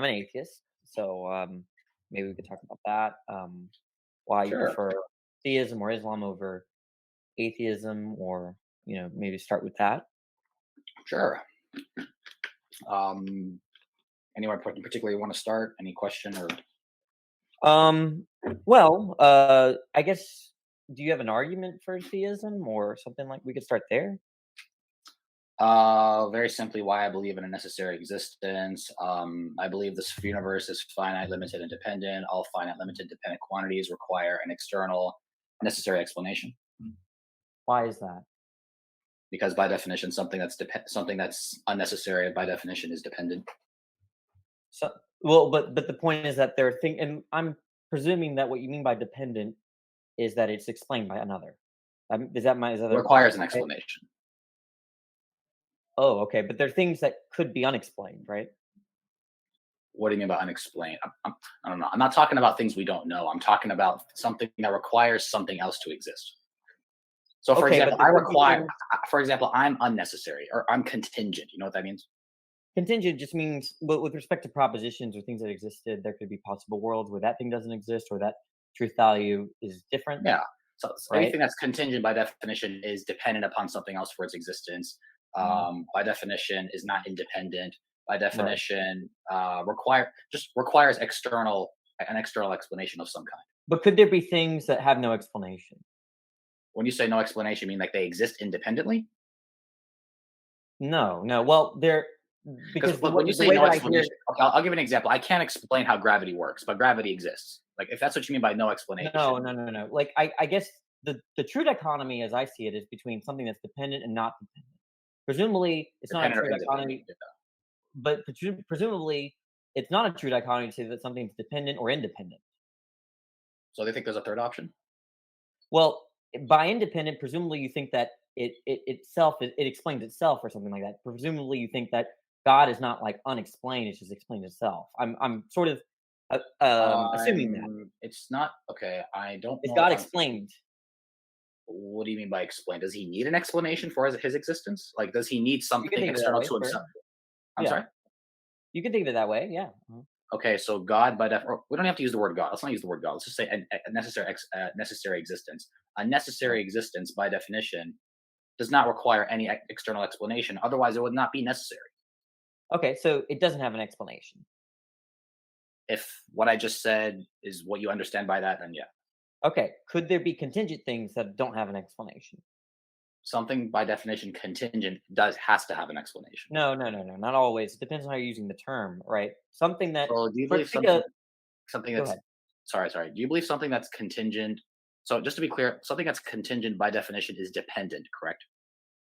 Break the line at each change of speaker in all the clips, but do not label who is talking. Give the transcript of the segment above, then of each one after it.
an atheist, so maybe we could talk about that. Why you
Sure,
prefer theism or Islam over atheism, or maybe start with that.
sure. Um, Anywhere in particular you want to start? Any question or
Um, well, I guess, do you have an argument for theism or something, like we could start there?
very simply why I believe in a necessary existence. I believe this universe is finite, limited, and dependent. All finite, limited, dependent quantities require an external necessary explanation
Why is that?
because by definition something that's unnecessary by definition is dependent.
So, well, but the point is that and I'm presuming that what you mean by dependent is that it's explained by another. Is that
Requires an
okay?
explanation.
Oh, okay, but there are things that could be unexplained, right?
What do you mean by unexplained? I don't know. I'm not talking about things we don't know. I'm talking about something that requires something else to exist. So, for
Okay, but
example,
there could be things.
I'm unnecessary or I'm contingent. You know what that means?
Contingent just means, well, with respect to propositions or things that existed, there could be possible worlds where that thing doesn't exist, or that truth value is different,
Yeah. So
right?
anything that's contingent by definition is dependent upon something else for its existence.
Mhm.
By definition, is not independent. By
Right.
definition, requires an external explanation of some kind.
But could there be things that have no explanation?
When you say no explanation, you mean like they exist independently?
No, no. Well,
Because
because the
when you
way the
say
way
no
that I hear.
explanation, okay, I'll give you an example. I can't explain how gravity works, but gravity exists. Like if that's what you mean by no
No,
explanation,
no, no, no. Like, I guess the true dichotomy as I see it is between something that's dependent and not dependent. Presumably, it's not a
dependent or
true
independent.
dichotomy, but presumably, it's not a true dichotomy to say that something's dependent or independent.
So they think there's a third option.
Well, by independent, presumably you think that it explains itself or something like that. Presumably, you think that God is not like unexplained; it just explains itself. I'm sort of assuming that.
It's not okay. I don't
Is
know
God
if I'm.
explained?
What do you mean by explain? Does he need an explanation for his existence? Like, does he need
You can
something
think of it that
external
way,
to
sure.
himself? I'm
Yeah,
sorry.
you can think of it that way. Yeah.
Okay, so God or we don't have to use the word God. Let's not use the word God. Let's just say a necessary existence. A
Right.
necessary existence, by definition, does not require any external explanation. Otherwise, it would not be necessary.
Okay, so it doesn't have an explanation.
If what I just said is what you understand by that, then yeah.
Okay, could there be contingent things that don't have an explanation?
Something by definition contingent does has to have an explanation.
No, no, no, no, not always. It depends on how you're using the term, right? Something that,
So do you
for
believe
take a
something
go
that's
ahead.
sorry. Do you believe something that's contingent? So just to be clear, something that's contingent by definition is dependent, correct?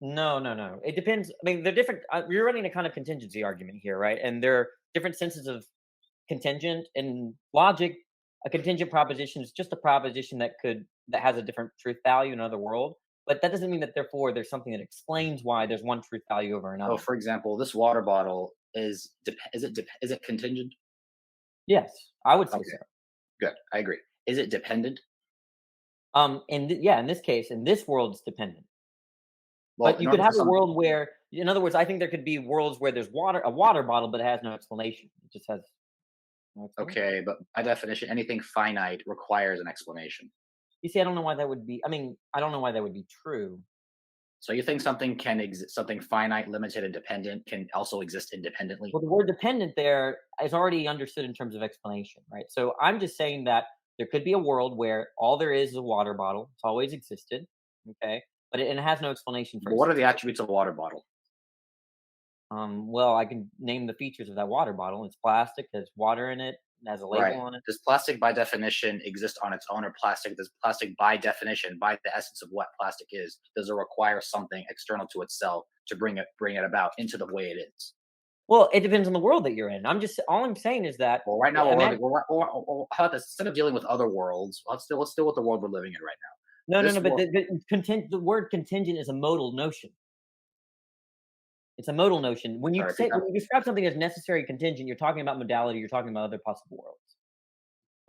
No, no, no. It depends. I mean, they're different. We're running a kind of contingency argument here, right? And there are different senses of contingent and logic. A contingent proposition is just a proposition that has a different truth value in another world. But that doesn't mean that therefore there's something that explains why there's one truth value over
So,
another.
for example, this water bottle is it contingent?
Yes, I would say
Okay,
so.
good. I agree. Is it dependent?
Yeah, in this case, in this world, it's dependent.
Well,
But
in
you could
order for
have a
some.
world where, in other words, I think there could be worlds where there's a water bottle, but it has no explanation. It just has no explanation.
Okay, but by definition, anything finite requires an explanation.
You see, I don't know why that would be. I mean, I don't know why that would be true.
So you think something can exist, something finite, limited, and dependent can also exist independently?
Well, the word dependent there is already understood in terms of explanation, right? So I'm just saying that there could be a world where all there is a water bottle. It's always existed, okay, and it has no explanation for
But
its
what are the
existence.
attributes of a water bottle?
Well, I can name the features of that water bottle. It's plastic, has water in it, it has a label
Right.
on it.
Does plastic by definition exist on its own, or does plastic by definition, by the essence of what plastic is, does it require something external to itself to bring it about into the way it is?
Well, it depends on the world that you're in. All I'm saying is that
Well, right now
imagine.
how about this? Instead of dealing with other worlds, let's deal with the world we're living in right now.
No, no,
This
no. But
world,
the word contingent is a modal notion. It's a modal notion.
sorry, repeat that.
When you describe something as necessary contingent, you're talking about modality. You're talking about other possible worlds.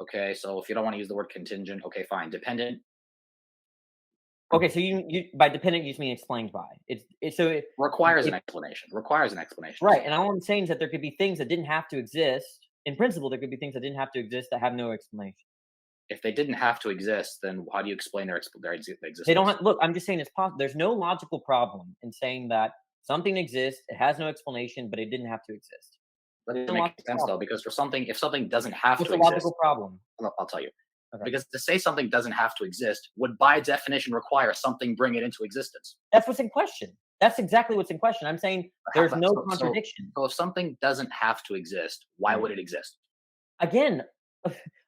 Okay, so if you don't want to use the word contingent, okay, fine. Dependent
Okay, so you by dependent you just mean explained by. It's so
requires an
it
explanation. Requires an explanation.
right. And all I'm saying is that there could be things that didn't have to exist, In principle, there could be things that didn't have to exist that have no explanation.
If they didn't have to exist, then how do you explain their
They don't
existence?
have, look, I'm just saying it's possible. There's no logical problem in saying that something exists, it has no explanation, but it didn't have to exist.
That
There's
doesn't
no
make
logical
sense though,
problem.
because for something, if something doesn't have
What's
to
the logical
exist,
problem?
I'll tell you.
Okay.
Because to say something doesn't have to exist would, by definition, require something bring it into existence.
That's what's in question. That's exactly what's in question. I'm saying
How,
there's no
so, so,
contradiction.
so if something doesn't have to exist, why
Right.
would it exist?
Again,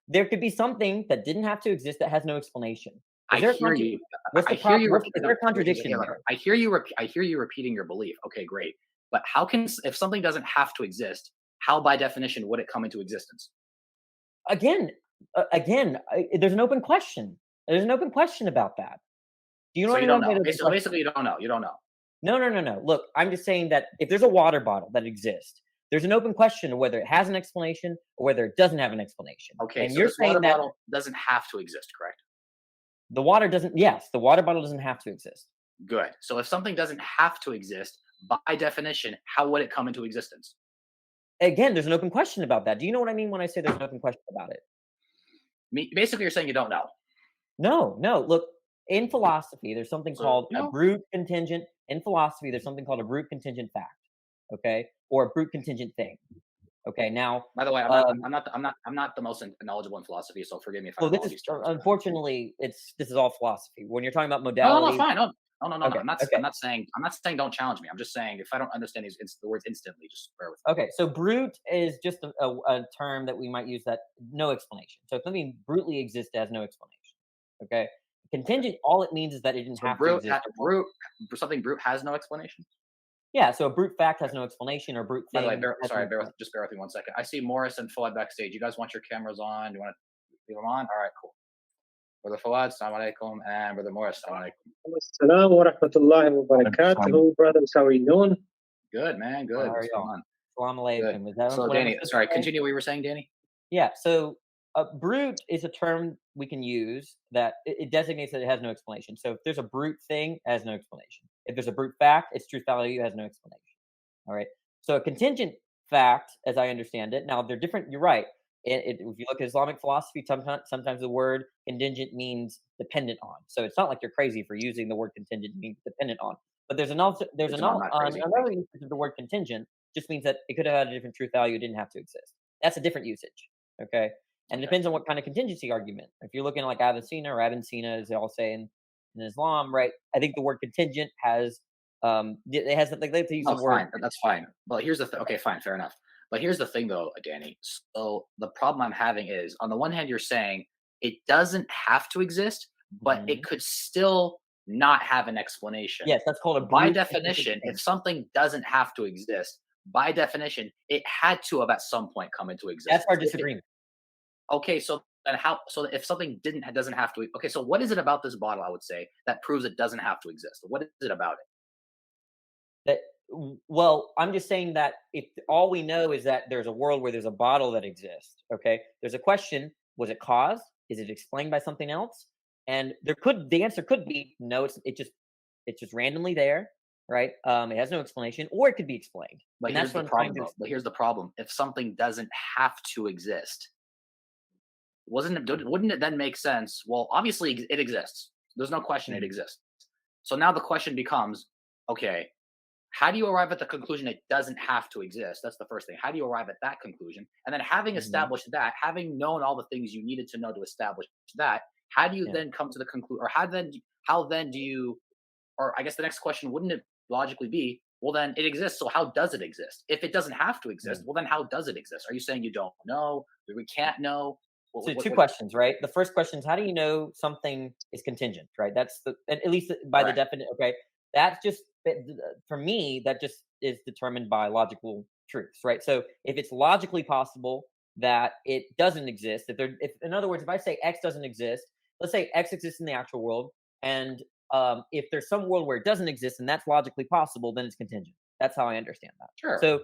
there could be something that didn't have to exist that has no explanation. Is
I
there a
hear you.
what's
I
the
hear
problem?
you.
Is there a contradiction there?
I hear you. I hear you repeating your belief. Okay, great. But how can, if something doesn't have to exist, how by definition would it come into existence?
Again, there's an open question. There's an open question about that. Do you know
So
what I
you
mean
don't
by
know.
the open
Basically,
question?
basically, you don't know. You don't know.
No, no, no, no. Look, I'm just saying that if there's a water bottle that exists, there's an open question of whether it has an explanation or whether it doesn't have an explanation.
Okay,
And
so
you're
this water
saying that
bottle doesn't have to exist, correct?
the water doesn't, yes, the water bottle doesn't have to exist.
Good. So if something doesn't have to exist, by definition, how would it come into existence?
Again, there's an open question about that. Do you know what I mean when I say there's an open question about it?
Basically, you're saying you don't know.
No, no. Look, in philosophy, there's something
So
called a
no.
brute contingent. In philosophy, there's something called a brute contingent fact. Okay, or a brute contingent thing. Okay, now,
By the way,
um,
I'm not the most knowledgeable in philosophy, so forgive me if I
well,
don't know
this
all
is
these terms.
unfortunately, this is all philosophy. When you're talking about
No, no, no,
modality,
fine. No, no, no, no, no.
okay,
I'm
okay,
not saying don't challenge me. I'm just saying if I don't understand the words instantly, just bear with me.
okay. So brute is just a term that we might use that no explanation. So if something brutally exists, it has no explanation. Okay,
Okay.
contingent, all it means is that it didn't
So
have to exist.
something brute has no explanation.
Yeah, so a brute fact has
Okay.
no explanation, or a brute
By the way,
thing has no explanation.
just bear with me 1 second. I see Morris and Fawad backstage. You guys want your cameras on? Do you want to leave them on? All right, cool. Brother Fawad, assalamu alaikum, and Brother Morris, assalamu alaikum.
Assalamu wa rahmatullahi wa barakatuhu, brothers. How are you doing?
Good, man.
How
Good.
are
What's going
y'all?
on?
Salam
Good.
alaikum. Is that
So,
what I'm
Danny,
supposed
sorry,
to say?
continue what you were saying, Danny.
Yeah. So brute is a term we can use that it designates that it has no explanation. So if there's a brute thing, it has no explanation. If there's a brute fact, its truth value has no explanation. All right. So a contingent fact, as I understand it, now they're different. You're right. If you look at Islamic philosophy, sometimes the word contingent means dependent on. So it's not like you're crazy for using the word contingent means dependent on. But
I'm not crazy. Thank
another
you.
usage of the word contingent just means that it could have had a different truth value. It didn't have to exist. That's a different usage. Okay. And it
Okay.
depends on what kind of contingency argument. If you're looking like Avicenna or Avicenna, as they all say in Islam, right? I think the word contingent has it has they like to use
No,
the word.
fine. That's fine. But here's the thing. Okay, fine. Fair enough. But here's the thing, though, Danny. So the problem I'm having is, on the one hand, you're saying it doesn't have to exist, but it
Mhm.
could still not have an explanation.
Yes, that's called a
By
brute contingent
definition, if
thing.
something doesn't have to exist, by definition, it had to have at some point come into
That's our
existence.
disagreement.
Okay, so then how? So if something doesn't have to, okay, so what is it about this bottle? I would say that proves it doesn't have to exist. What is it about it?
That well, I'm just saying that if all we know is that there's a world where there's a bottle that exists, okay? There's a question, was it caused? Is it explained by something else? And the answer could be no, it's just randomly there, right? It has no explanation, or it could be explained.
But
And
here's
that's
the
what I'm trying
problem,
to
though. But here's the problem: if something doesn't have to exist, wouldn't it then make sense? Well, obviously it exists. There's no question it
Mhm,
exists. So now the question becomes, okay, how do you arrive at the conclusion it doesn't have to exist? That's the first thing. How do you arrive at that conclusion? And then having
mhm,
established that, having known all the things you needed to know to establish that, how do you
yeah.
then come to the conclusion, or how then do you, or I guess the next question wouldn't it logically be, well, then it exists. So how does it exist? If it doesn't have to exist,
Mm.
well, then how does it exist? Are you saying you don't know? We can't know?
So two
What
questions, right? The first question is how do you know something is contingent, right? That's at least by the
correct.
definition. Okay, that's just for me. That just is determined by logical truths, right? So if it's logically possible that it doesn't exist, if in other words, if I say X doesn't exist, let's say X exists in the actual world, and if there's some world where it doesn't exist and that's logically possible, then it's contingent. That's how I understand that.
Sure.
So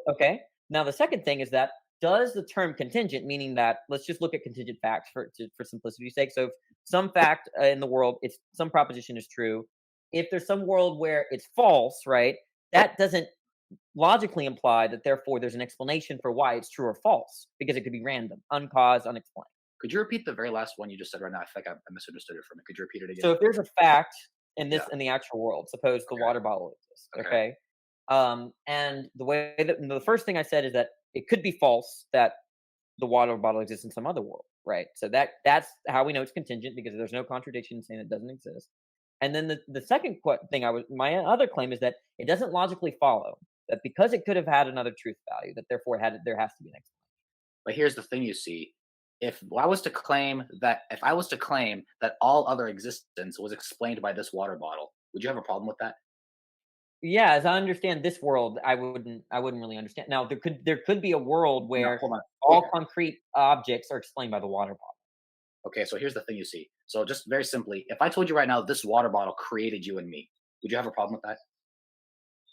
okay, now the second thing is that does the term contingent, meaning that let's just look at contingent facts for simplicity's sake. So if some fact in the world, it's some proposition is true. If there's some world where it's false, right? That doesn't logically imply that therefore there's an explanation for why it's true or false, because it could be random, uncaused, unexplained.
Could you repeat the very last one you just said right now? I think I misunderstood it from it. Could you repeat it again?
So if there's a fact in
Yeah.
the actual world, suppose the water bottle exists,
Okay.
okay? And the way that the first thing I said is that it could be false that the water bottle exists in some other world, right? So that's how we know it's contingent, because there's no contradiction in saying it doesn't exist. And then the second thing my other claim is that it doesn't logically follow that because it could have had another truth value, that therefore there has to be an explanation.
But here's the thing, you see. If I was to claim that all other existence was explained by this water bottle, would you have a problem with that?
Yeah, as I understand this world, I wouldn't really understand. Now there could be a world
No,
where
hold on.
all concrete objects are explained by the water bottle.
Okay, so here's the thing, you see. So just very simply, if I told you right now this water bottle created you and me, would you have a problem with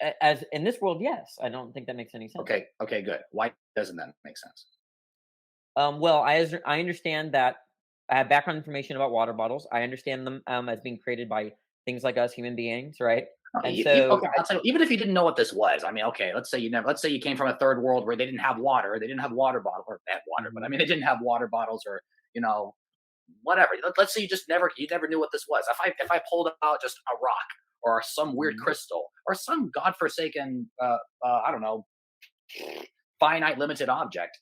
that?
As in this world, yes. I don't think that makes any sense.
Okay, good. Why doesn't that make sense?
Well, I understand that I have background information about water bottles. I understand them as being created by things like us, human beings, right? And so,
Okay, I'll tell you, even if you didn't know what this was, I mean, okay, let's say you came from a third world where they didn't have water, they didn't have water bottle, or they had water, but I mean, they didn't have water bottles, or you know, whatever. Let's say you never knew what this was. If I pulled out just a rock or some weird crystal or some godforsaken, I don't know, finite limited object,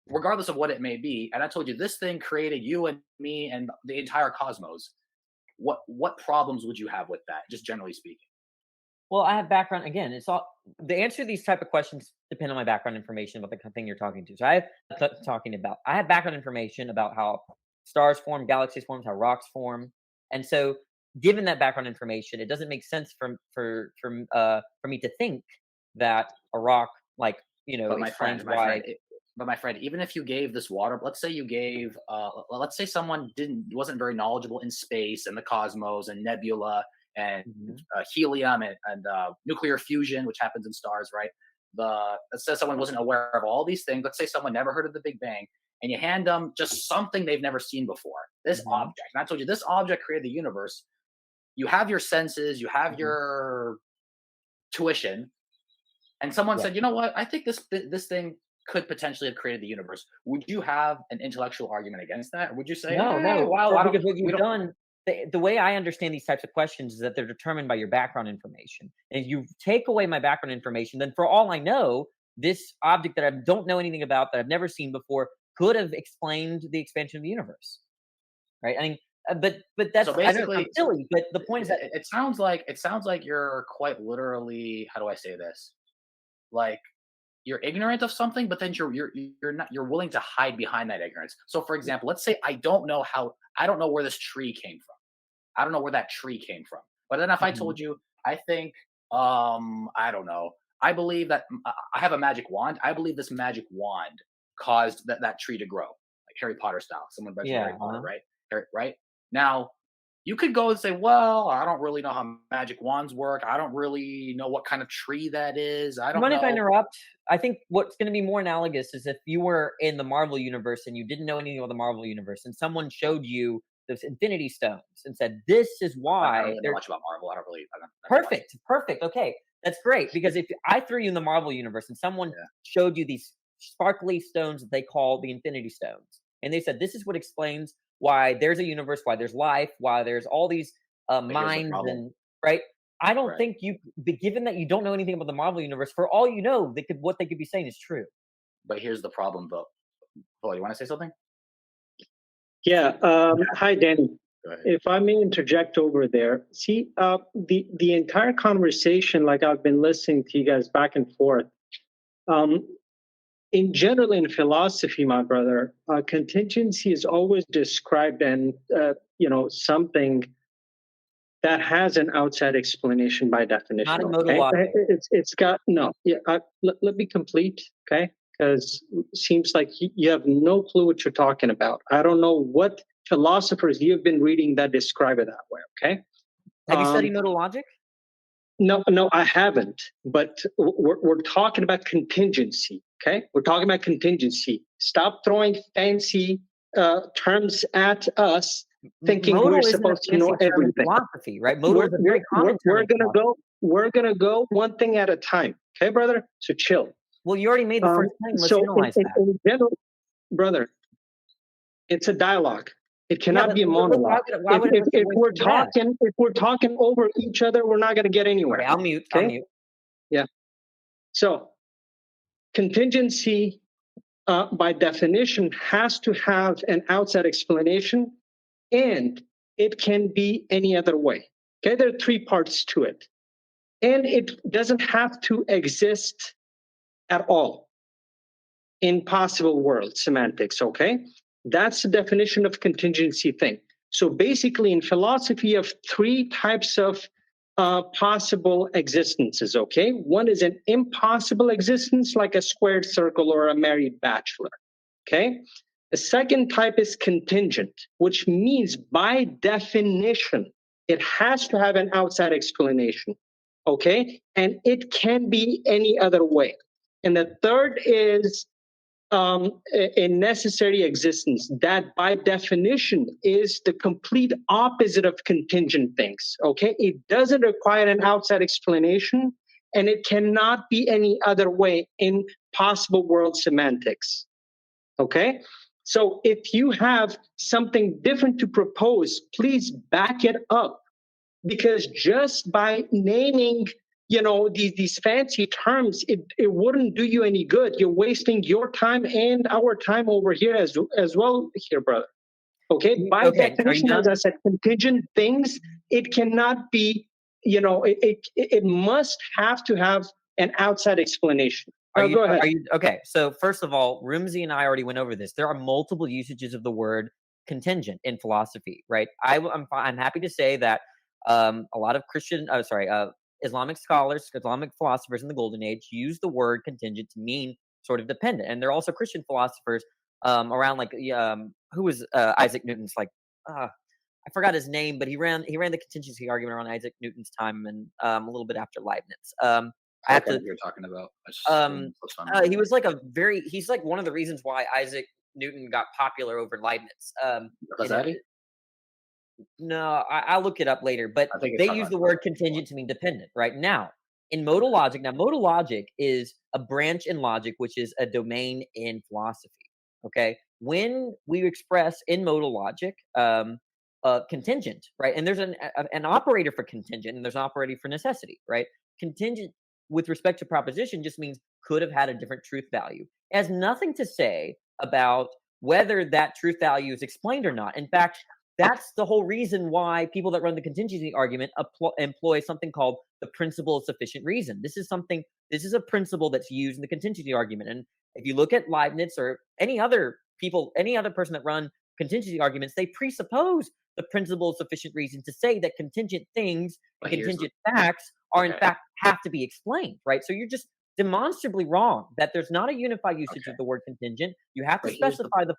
regardless of what it may be, and I told you this thing created you and me and the entire cosmos, what problems would you have with that, just generally speaking?
well, I have background. Again, it's all the answer to these type of questions depend on my background information about the thing you're talking to. So I have background information about how stars form, galaxies form, how rocks form, and so given that background information, it doesn't make sense for me to think that a rock
But
explains why.
my friend, even if you gave this water, let's say someone wasn't very knowledgeable in space and the cosmos and nebula and
Mhm.
helium and nuclear fusion, which happens in stars, right? Let's say someone wasn't aware of all these things. Let's say someone never heard of the Big Bang, and you hand them just something they've never seen before. This
Mhm.
object, and I told you this object created the universe. You have your senses, you have
Mhm.
your tuition, and someone
Yeah.
said, "You know what? I think this thing could potentially have created the universe." Would you have an intellectual argument against that, or would you say,
No,
well, I don't,
because what
we
you've
don't."
done, the way I understand these types of questions is that they're determined by your background information. And if you take away my background information, then for all I know, this object that I don't know anything about, that I've never seen before, could have explained the expansion of the universe, right? I mean, but
So
that's I know it sounds
basically,
silly, but the point is that
it sounds like you're quite literally, how do I say this? Like you're ignorant of something, but then you're willing to hide behind that ignorance. So, for example, let's say I don't know where this tree came from. I don't know where that tree came from. But then if I
Mhm.
told you, I think, I don't know. I believe that I have a magic wand. I believe this magic wand caused that tree to grow, like Harry Potter style. Someone mentioned
Yeah,
Harry Potter, right? Right now, you could go and say, well, I don't really know how magic wands work. I don't really know what kind of tree that is. I
Do you
don't
mind if I
know.
interrupt? I think what's going to be more analogous is if you were in the Marvel universe and you didn't know anything about the Marvel universe, and someone showed you those Infinity Stones and said, "This is
I don't
why
really know
they're
much about Marvel. I don't watch it.
perfect, perfect." Okay, that's great because if I threw you in the Marvel universe and someone
Yeah,
showed you these sparkly stones that they call the Infinity Stones, and they said, "This is what explains why there's a universe, why there's life, why there's all these
but here's the
minds,"
problem.
and right. I don't
Right.
think given that you don't know anything about the Marvel universe, for all you know, what they could be saying is true.
But here's the problem, though. Oh, you want to say something?
Yeah. Hi, Danny.
Go ahead.
If I may interject over there, see, the entire conversation, like I've been listening to you guys back and forth. Um, in general, in philosophy, my brother, contingency is always described and something that has an outside explanation by
Not
definition.
in modal
Okay,
logic.
it's got no. Yeah, let me complete. Okay, because seems like you have no clue what you're talking about. I don't know what philosophers you've been reading that describe it that way. Okay.
Have you
Um,
studied modal logic?
no, I haven't. But we're talking about contingency. Okay, we're talking about contingency. Stop throwing fancy terms at us, thinking we're
Modal isn't a
supposed to know
fancy term in
everything.
philosophy, right? Modal is a very common term
We're
in
gonna
philosophy.
go. we're gonna go one thing at a time. Okay, brother? So chill.
Well, you already made the first thing. Let's
So
analyze that.
in general, brother, it's a dialogue. It cannot be a monologue.
Why would it
If we're talking over each other, we're not gonna get anywhere.
Okay, I'll mute.
Okay?
I'll mute.
Yeah. So contingency, by definition, has to have an outside explanation, and it can be any other way. Okay, there are three parts to it. And it doesn't have to exist at all in possible world semantics, okay? That's the definition of contingency thing. So basically, in philosophy, you have three types of possible existences, okay? One is an impossible existence, like a squared circle or a married bachelor, okay? The second type is contingent, which means by definition, it has to have an outside explanation, okay? And it can be any other way. And the third is a necessary existence that by definition is the complete opposite of contingent things, okay? It doesn't require an outside explanation, and it cannot be any other way in possible world semantics, okay? So if you have something different to propose, please back it up, because just by naming these fancy terms, it wouldn't do you any good. You're wasting your time and our time over here as well here, brother. Okay, by definition, as I said, contingent things, it cannot be, it must have to have an outside explanation. Go ahead.
Okay, so first of all, Rumsey and I already went over this. There are multiple usages of the word contingent in philosophy, right? I'm happy to say that a lot of Islamic scholars, Islamic philosophers in the Golden Age use the word contingent to mean sort of dependent, and there are also Christian philosophers around who was Isaac Newton's I forgot his name, but he ran the contingency argument around Isaac Newton's time and a little bit after Leibniz.
You're talking about.
He's like one of the reasons why Isaac Newton got popular over Leibniz. No, I'll look it up later, but they use the word contingent to mean dependent right now. In modal logic, modal logic is a branch in logic, which is a domain in philosophy. Okay, when we express in modal logic contingent, right, and there's an operator for contingent, and there's an operator for necessity, right? Contingent with respect to proposition just means could have had a different truth value. It has nothing to say about whether that truth value is explained or not. In fact, that's the whole reason why people that run the contingency argument employ something called the principle of sufficient reason. This is a principle that's used in the contingency argument. And if you look at Leibniz or any other person that run contingency arguments, they presuppose the principle of sufficient reason to say that contingent things, contingent facts are in fact have to be explained, right? So you're just demonstrably wrong that there's not a unified usage of the word contingent. You have to specify the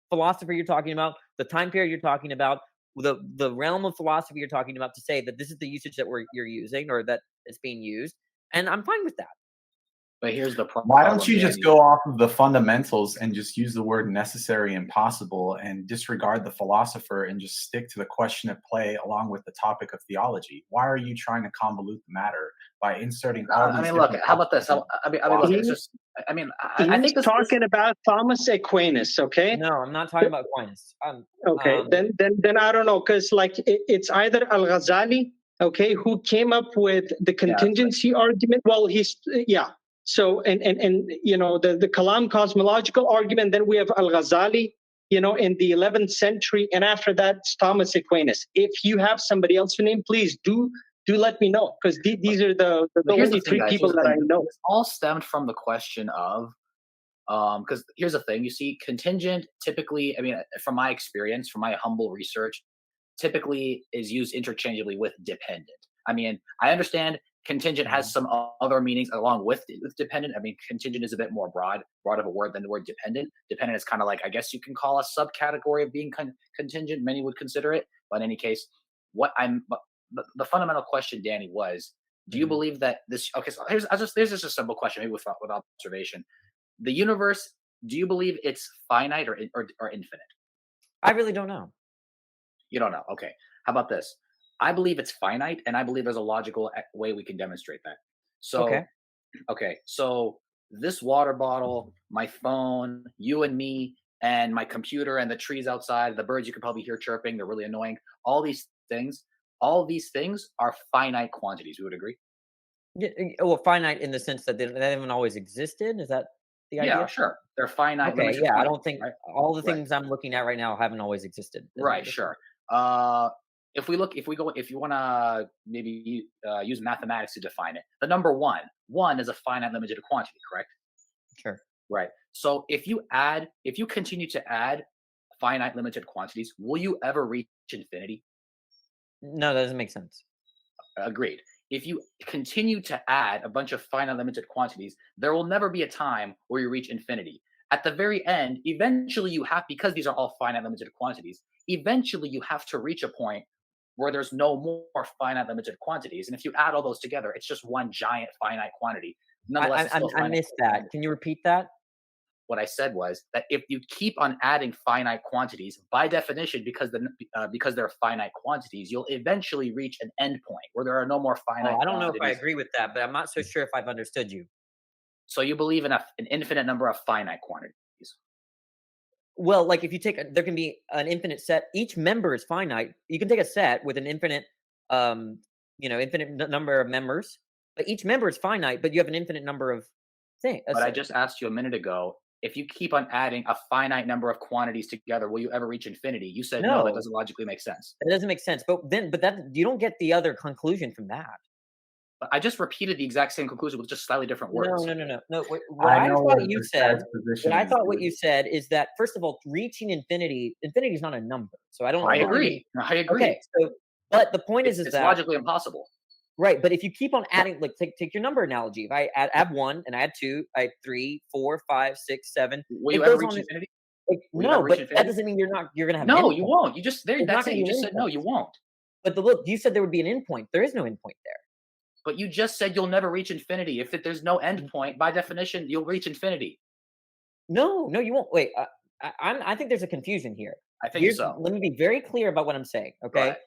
philosopher you're talking about, the time period you're talking about, the realm of philosophy you're talking about, to say that this is the usage that you're using or that is being used, and I'm fine with that.
But here's the problem.
Why don't you just go off of the fundamentals and just use the word necessary and possible and disregard the philosopher and just stick to the question at play along with the topic of theology? Why are you trying to convolute the matter by inserting all these?
Look, how about this? I think
he's talking about Thomas Aquinas, okay?
No, I'm not talking about Aquinas.
Okay, then I don't know, because it's either Al-Ghazali, okay, who came up with the contingency argument. Well, So and the Kalam cosmological argument. Then we have Al-Ghazali, in the 11th century, and after that, it's Thomas Aquinas. If you have somebody else to name, please do let me know, because these are the only three people that I know.
It's all stemmed from the question of, because here's the thing: you see, contingent typically, from my experience, from my humble research, typically is used interchangeably with dependent. I understand contingent has some other meanings along with dependent. Contingent is a bit more broad of a word than the word dependent. Dependent is kind of like, I guess you can call a subcategory of being contingent. Many would consider it. But in any case, the fundamental question, Danny, was, do you believe that this? Okay, so here's just a simple question, maybe with observation. The universe, do you believe it's finite or infinite?
I really don't know.
You don't know. Okay. How about this? I believe it's finite, and I believe there's a logical way we can demonstrate that.
Okay.
So, okay, so this water bottle, my phone, you and me, and my computer, and the trees outside, the birds you can probably hear chirping, they're really annoying. Things, all these things are finite quantities. We would agree?
Yeah, well, finite in the sense that they haven't always existed. Is that the
Yeah,
idea?
sure. They're finite
Okay,
limited
yeah, I
quantities,
don't think
right?
all the
Right.
things I'm looking at right now haven't always existed, is what
Right,
you're saying.
sure. If you want to maybe use mathematics to define it, the number one is a finite limited quantity, correct?
Sure.
Right. So if you continue to add finite limited quantities, will you ever reach infinity?
No, that doesn't make sense.
Agreed. If you continue to add a bunch of finite limited quantities, there will never be a time where you reach infinity. At the very end, eventually you have, because these are all finite limited quantities, eventually you have to reach a point where there's no more finite limited quantities. And if you add all those together, it's just one giant finite quantity.
I
Nonetheless,
I
it's
I
still a
I
finite
missed that.
quantity.
Can you repeat that?
What I said was that if you keep on adding finite quantities, by definition, because they're finite quantities, you'll eventually reach an end point where there are no more
Oh,
finite
I don't know if I
quantities.
agree with that, but I'm not so sure if I've understood you.
So you believe in an infinite number of finite quantities.
Well, like if you take there can be an infinite set. Each member is finite. You can take a set with an infinite, um, infinite number of members, but each member is finite. But you have an infinite number of things.
But I just asked you a minute ago, if you keep on adding a finite number of quantities together, will you ever reach infinity? You said no, that
No,
doesn't logically make sense.
that doesn't make sense. But that you don't get the other conclusion from that.
But I just repeated the exact same conclusion with just slightly different
No,
words.
no, no, no, no. What
I
I
know
thought
what
you
the
said,
status
what
position
I
is,
thought what
dude.
you said is that first of all, reaching infinity is not a number. So
I
I don't think.
agree. I
Okay,
agree.
so but the point is
It's
that
logically impossible.
right. But if you keep on adding, like take your number analogy. If I add one and I add two, I add three, four, five, six, seven.
Will you
It
ever
goes
reach
on.
infinity? Will you ever
No,
reach
but that
infinity?
doesn't mean you're gonna have an
No, you
endpoint.
won't. You just there.
There's not
That's it.
gonna
You
be
just
an
said no.
endpoint.
You won't.
But look, you said there would be an endpoint. There is no endpoint there.
But you just said you'll never reach infinity. If there's no end point, by definition, you'll reach infinity.
No, no, you won't. Wait, I think there's a confusion here.
I think so.
Let me be very clear about what I'm saying.
Go
Okay,
ahead.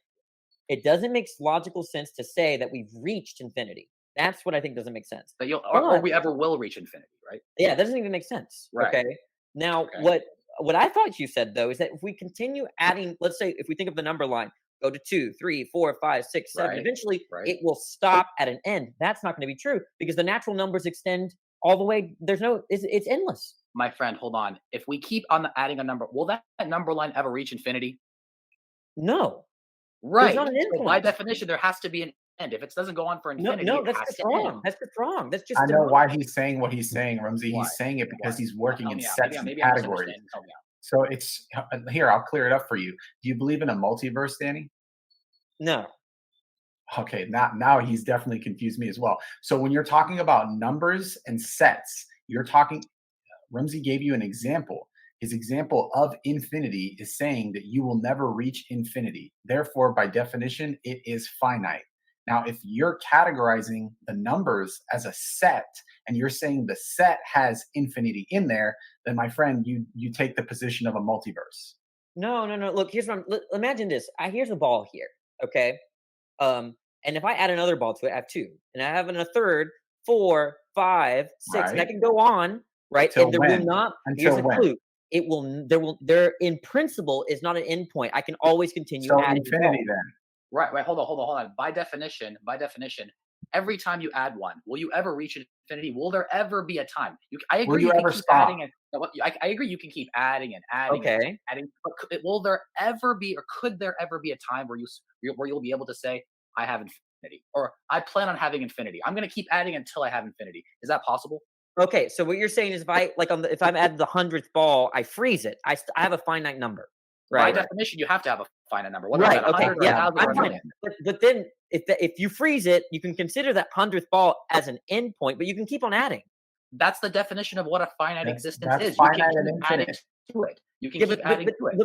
it doesn't make logical sense to say that we've reached infinity. That's what I think doesn't make sense.
That you'll or
But
we ever will reach infinity, right?
yeah, that doesn't even make sense.
Right.
Okay. Now,
Okay.
what I thought you said though is that if we continue adding, let's say if we think of the number line, go to 2, 3, 4, 5, 6, 7,
Right.
eventually
Right.
it will stop at an end. That's not going to be true because the natural numbers extend all the way. It's endless.
My friend, hold on. If we keep on adding a number, will that number line ever reach infinity?
No, there's
Right.
not an
So by
endpoint.
definition, there has to be an end. If it doesn't go on for
No,
infinity,
no,
it
that's
has
just
to
wrong.
end.
That's just wrong. That's just
I know
demonic.
why he's saying what he's saying, Ramsey.
Why?
He's saying it because
Why?
he's working
Help
in
me out.
sets and
Maybe I'm
categories.
misunderstanding. Help me out.
So it's here. I'll clear it up for you. Do you believe in a multiverse, Danny?
No.
Okay, now he's definitely confused me as well. So when you're talking about numbers and sets, you're talking. Ramsey gave you an example. His example of infinity is saying that you will never reach infinity. Therefore, by definition, it is finite. Now, if you're categorizing the numbers as a set and you're saying the set has infinity in there, then my friend, you take the position of a multiverse.
No, no, no. Look, here's what imagine this. Here's a ball here. Okay. And if I add another ball to it, I have two, and I have a third, 4, 5, 6, and I
Right?
can go on, right?
Until
And there will
when?
not. Here's
Until
a
when?
clue. It will. There in principle is not an endpoint. I can always continue
So
adding
infinity
balls.
then.
Right. Hold on. By definition, every time you add one, will you ever reach infinity? Will there ever be a time? I
Will
agree.
you
You can
ever
keep
stop?
adding, and I agree. You can keep adding and adding and
Okay.
adding. But will there ever be, or could there ever be a time where you'll be able to say, "I have infinity," or "I plan on having infinity. I'm going to keep adding until I have infinity." Is that possible?
Okay. So what you're saying is, if I like if I'm at the 100th ball, I freeze it. I have a finite number,
By
right?
definition, you have to have a finite number, whether it's
Right.
at
Okay.
100 or
Yeah.
1,000 or
I'm
a
fine.
million.
But then if you freeze it, you can consider that 100th ball as an endpoint, but you can keep on adding.
That's the definition of what a finite existence
That's
is. You can
finite and
keep adding
infinite.
to it. You can
Yeah,
keep adding to it.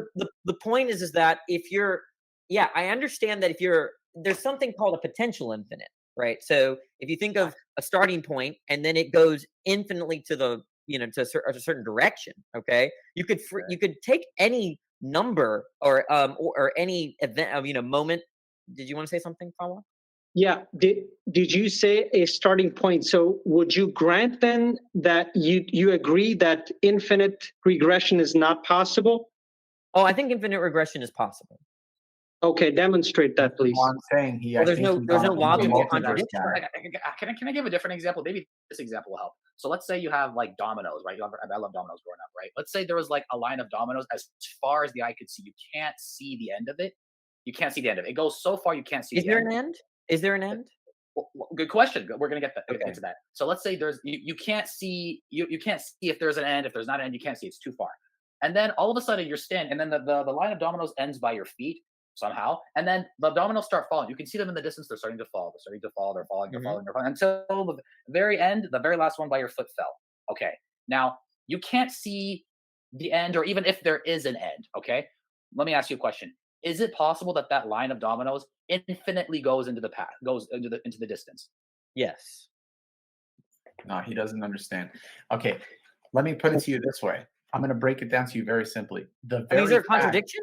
the point is that if you're yeah, I understand that if you're there's something called a potential infinite, right? So if you think of a starting point and then it goes infinitely to the to a certain direction, okay? You could take any number or any event of moment did you want to say something, Paula?
Yeah. Did you say a starting point? So would you grant then that you agree that infinite regression is not possible?
Oh, I think infinite regression is possible.
Okay, demonstrate that, please.
Well, I'm saying he.
Well,
I
there's
think
no
he's
there's
on
no
a
logical
multiverse
contradiction.
guy.
Can I give a different example? Maybe this example will help. So let's say you have like dominoes, right? I love dominoes growing up, right? Let's say there was like a line of dominoes as far as the eye could see. You can't see the end of it. You can't see the end of it. It goes so far you can't see
Is
the
there
end.
an end? Is there an end?
Well, good question. We're gonna get
Okay.
to that. So let's say there's you can't see you can't see if there's an end. If there's not an end, you can't see. It's too far. And then all of a sudden you're standing, and then the line of dominoes ends by your feet somehow, and then the dominoes start falling. You can see them in the distance. They're starting to fall. They're starting to fall. They're falling. They're
Mhm.
falling. They're falling until the very end. The very last one by your foot fell. Okay. Now you can't see the end, or even if there is an end. Okay. Let me ask you a question. Is it possible that that line of dominoes infinitely goes into the path, goes into the distance?
Yes.
No, he doesn't understand. Okay, let me put it to you this way. I'm going to break it down to you very simply. The
I mean,
very
is there a
fact-
contradiction?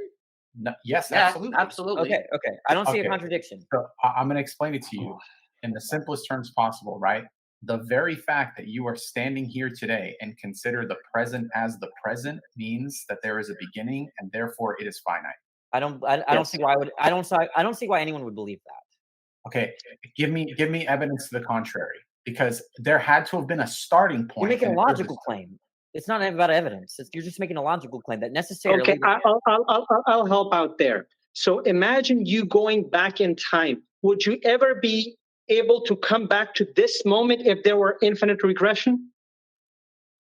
No, yes,
Yeah,
absolutely.
absolutely.
Okay. I don't see a
Okay.
contradiction.
So I'm going to explain it to you in the simplest terms possible, right? The very fact that you are standing here today and consider the present as the present means that there is a beginning and therefore it is finite.
I don't
Yes.
see why I don't see why anyone would believe that.
Okay, give me evidence to the contrary, because there had to have been a starting point.
You're making a
and if there's
logical claim. It's not about evidence. You're just making a logical claim that necessarily.
Okay, I'll help out there. So imagine you going back in time. Would you ever be able to come back to this moment if there were infinite regression?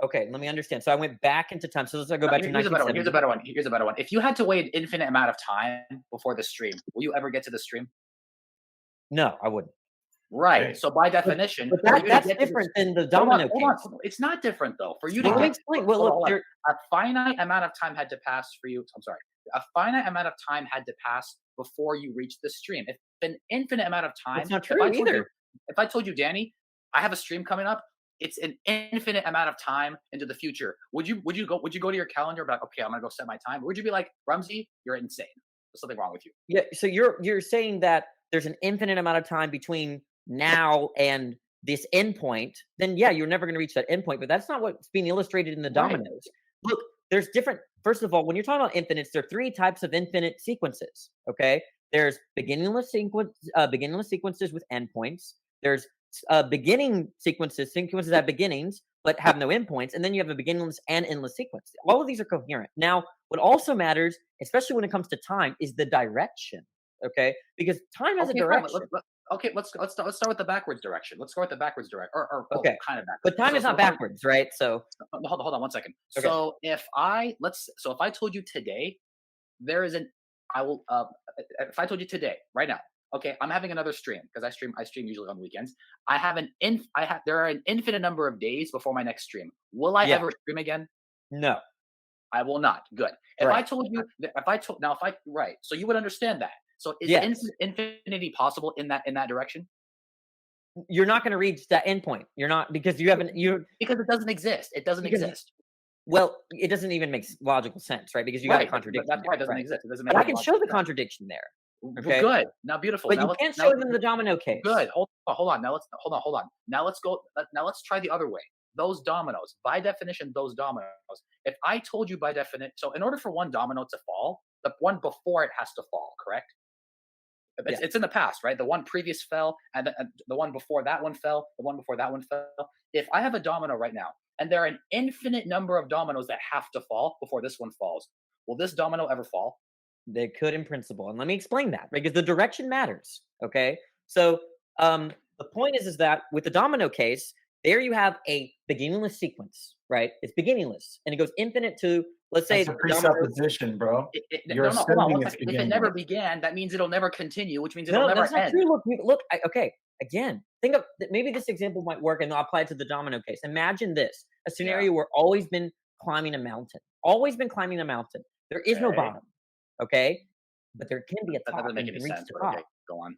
Okay, let me understand. So I went back into time. So let's go back to
Here's a better one.
1970.
Here's a better one. If you had to wait an infinite amount of time before the stream, will you ever get to the stream?
No, I wouldn't.
Right.
Okay.
So by definition,
But
for you to
that's
get to the
different than the
Hold
domino
on, hold on.
case.
It's not different though. For you to
Well, let me
get
explain. Well,
hold on,
look,
hold on. A finite amount of time had to pass for you. I'm sorry. A finite amount of time had to pass before you reached the stream. If an infinite amount of time,
That's not
if
true
I told
either.
you, if I told you, Danny, I have a stream coming up, it's an infinite amount of time into the future. Would you go to your calendar and be like, okay, I'm gonna go set my time? Or would you be like, Rumsey, you're insane. There's something wrong with you.
Yeah. So you're saying that there's an infinite amount of time between now and this endpoint. Then yeah, you're never going to reach that endpoint. But that's not what's being illustrated in the
Right.
dominoes. Look, there's different. First of all, when you're talking about infinites, there are three types of infinite sequences. Okay, there's beginningless sequences with endpoints. There's beginning sequences at beginnings but have no endpoints, and then you have a beginningless and endless sequence. All of these are coherent. Now, what also matters, especially when it comes to time, is the direction. Okay, because time has a
Okay, fine.
direction.
Let's start with the backwards direction. Let's go with the backwards direction, or
Okay.
kind of backwards.
But time is not backwards, right? So
Hold on 1 second.
Okay.
So if I told you today, there is an I will if I told you today, right now, okay, I'm having another stream because I stream usually on weekends. There are an infinite number of days before my next stream. Will I
Yeah.
ever stream again?
no.
I will not. Good. If
Right.
I told you, right, so you would understand that. So is
Yes.
infinity possible in that direction?
You're not going to reach that endpoint. You're not because you haven't.
Because it doesn't exist. It doesn't
Because-
exist.
Well, it doesn't even make logical sense, right? Because you got a
Right,
contradiction.
That's why it
there,
doesn't
right?
exist. It doesn't make
But I
any
can
logical
show the
sense.
contradiction there.
Well,
Okay.
good. Now, beautiful.
But
now
you
let's,
can't
now,
show it in the domino case.
Good. Hold on. Now hold on. Now let's go. Now let's try the other way. Those dominoes, by definition, those dominoes. If I told you by definition, so in order for one domino to fall, the one before it has to fall, correct? It's in the past, right? The one previous fell, and the one before that one fell. The one before that one fell. If I have a domino right now, and there are an infinite number of dominoes that have to fall before this one falls, will this domino ever fall?
They could in principle. And let me explain that because the direction matters. Okay. So the point is that with the domino case, there you have a beginningless sequence, right? It's beginningless and it goes infinite to, let's say,
That's a
the domino.
presupposition, bro.
Hold
You're
on.
assuming
One
it's
second. If it
beginning.
never began, that means it'll never continue, which means it'll
No,
never
that's not
end.
true. Look. Okay, again, think of maybe this example might work, and I'll apply it to the domino case. Imagine this: a scenario where always been climbing a mountain, There is no
Okay.
bottom. Okay, but there can be a
That
top.
doesn't make
and you
any
can reach
sense.
the
But okay,
top.
go on.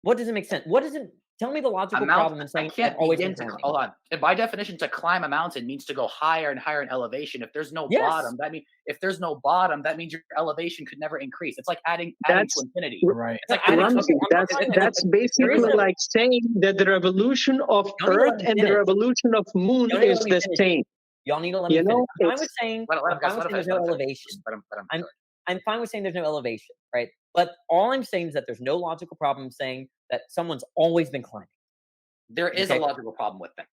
What doesn't make sense? What doesn't? Tell me the logical
Amount,
problem in
I
saying
can't
I've always
begin
been
to
climbing.
hold on. And by definition, to climb a mountain means to go higher and higher in elevation. If there's no
Yes.
bottom, that means if there's no bottom, that means your elevation could never increase. It's like adding
That's
to infinity.
Right.
It's like
No,
adding.
Ramsey, that's
there is
basically
no.
like saying that the revolution of
Y'all need to let
Earth
me
and the
finish.
revolution of Moon
Y'all need to
is
let me
the
finish.
same.
Y'all need to let me
You
finish.
know,
I'm fine with saying
Let him
there's
finish.
no elevation.
Let him
I'm
finish.
I'm fine with saying there's no elevation, right? But all I'm saying is that there's no logical problem saying that someone's always been climbing.
There is a
Okay.
logical problem with that.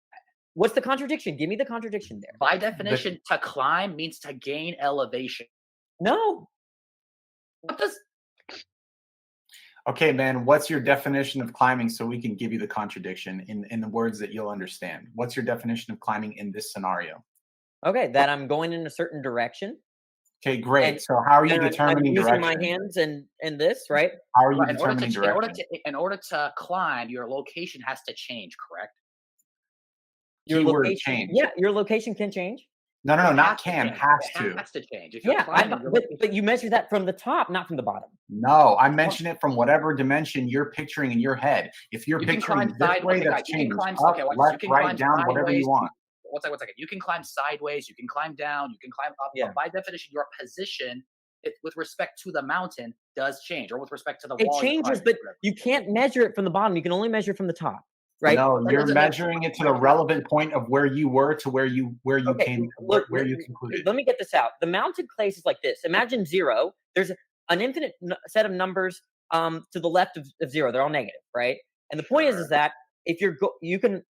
What's the contradiction? Give me the contradiction there.
By definition, to climb means to gain elevation.
No.
What does
Okay, man, what's your definition of climbing so we can give you the contradiction in the words that you'll understand? What's your definition of climbing in this scenario?
Okay, that I'm going in a certain direction.
Okay, great.
And-
So how are you
And I'm
determining
using
direction?
my hands and this, right?
How are you
Right,
determining direction?
in order to climb, your location has to change, correct?
Your
Keyword
location.
change.
Yeah, your location can change.
No,
It
not
has to
can,
change.
has
It
to.
has to change. If you're
Yeah,
climbing, your
but you measure that from the top, not from the bottom.
No, I mention it from whatever dimension you're picturing in your head. If you're
you can
picturing
climb
this
sideways.
way,
Okay,
that's
guys, you can
changed.
climb.
Up,
Okay, watch this.
left,
You can
right,
climb
down, whatever
sideways.
you want.
One second. You can climb sideways. You can climb down. You can climb up.
Yeah.
But by definition, your position, with respect to the mountain, does change, or with respect to the
It
wall. you're
changes,
climbing,
but
whatever.
you can't measure it from the bottom. You can only measure from the top, right?
No,
That
you're
doesn't make
measuring it to the
sense.
relevant point of where you were to where you
Okay,
came,
look,
where you concluded.
Let me get this out. The mounted place is like this. Imagine 0. There's an infinite set of numbers to the left of 0. They're all negative, right? And the point is that if you're you can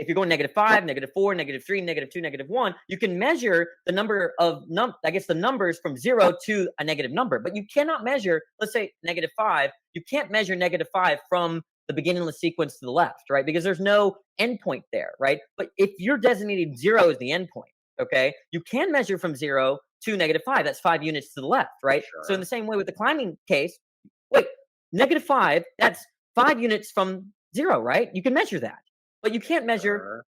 if you're going -5, -4, -3, -2, -1, you can measure the number of the numbers from 0 to a negative number, but you cannot measure, let's say -5. You can't measure -5 from the beginning of the sequence to the left, right? Because there's no endpoint there, right? But if you're designating 0 as the endpoint, okay, you can measure from 0 to -5. That's 5 units to the left, right? So in the same way with the climbing case, wait, -5, that's 5 units from 0, right? You can measure that. But you can't measure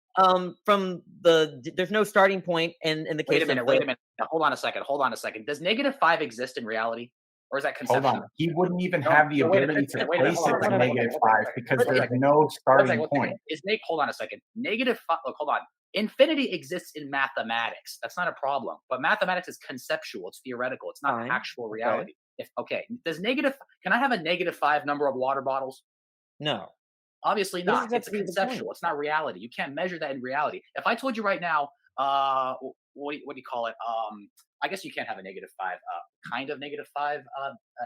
from there's no starting point in the case
Wait a minute. Now, hold on a second. Does -5 exist in reality? Or is that
Hold
conceptual?
on. He wouldn't even
No,
have the
wait a
ability
minute,
to
wait a minute,
place
hold
it
on,
to
hold on, hold on,
-5
hold on,
because
hold on,
there's
hold on.
no starting point.
Hold on a second. -5. Look, hold on. Infinity exists in mathematics. That's not a problem. But mathematics is conceptual. It's theoretical. It's not
Fine.
actual reality. Does can I have a -5 number of water bottles?
No.
Obviously
What does
not.
that
It's
have to do with the
conceptual.
point?
It's not reality. You can't measure that in reality. If I told you right now, what do you call it? I guess you can't have a -5, kind of -5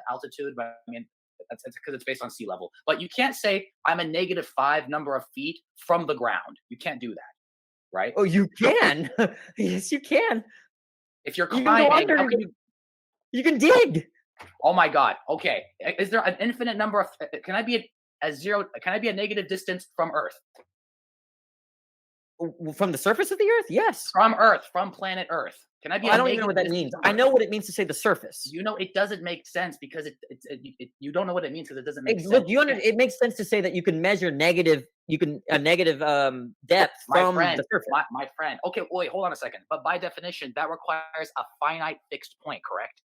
altitude, but I mean that's because it's based on sea level. But you can't say I'm a -5 number of feet from the ground. You can't do that, right?
Oh, you can. Yes, you can.
If you're
You can go
climbing,
under.
how can you?
You can dig.
Oh my God. Okay. Is there an infinite number of? Can I be a zero? Can I be a negative distance from Earth?
From the surface of the Earth? Yes.
From Earth, from planet Earth. Can I be?
I don't even know what that means. I know what it means to say the surface.
You know, it doesn't make sense because you don't know what it means because it doesn't make sense.
Look, it makes sense to say that you can measure a negative depth from the surface.
My friend. Okay, wait, hold on a second. But by definition, that requires a finite fixed point, correct?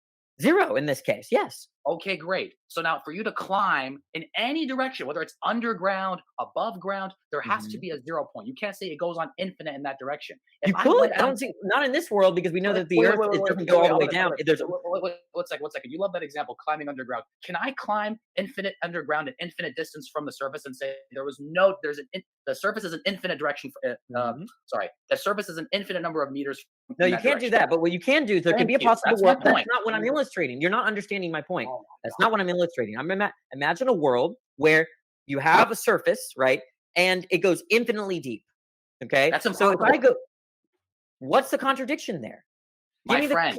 0 in this case. Yes.
Okay, great. So now for you to climb in any direction, whether it's underground, above ground, there has to be a 0 point. You can't say it goes on infinite in that direction.
You could. I don't see, not in this world, because we know that the Earth doesn't go all the way down. There's
one second. You love that example, climbing underground. Can I climb infinite underground an infinite distance from the surface and say the surface is an infinite direction? Sorry, the surface is an infinite number of meters.
No, you can't do that. But what you can do is there could be a possible world. That's not what I'm illustrating. You're not understanding my point. That's not what I'm illustrating. Imagine a world where you have a surface, right, and it goes infinitely deep. Okay,
that's
so if I go, what's the contradiction there?
My friend,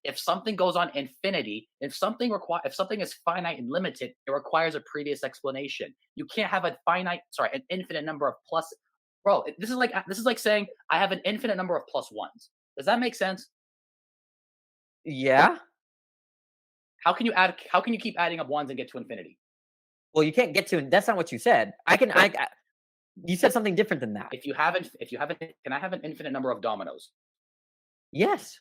if something goes on infinity, if something is finite and limited, it requires a previous explanation. You can't have an infinite number of plus. Bro, this is like saying I have an infinite number of plus ones. Does that make sense?
Yeah.
How can you keep adding up ones and get to infinity?
Well, you can't get to. That's not what you said. You said something different than that.
Can I have an infinite number of dominoes?
Yes.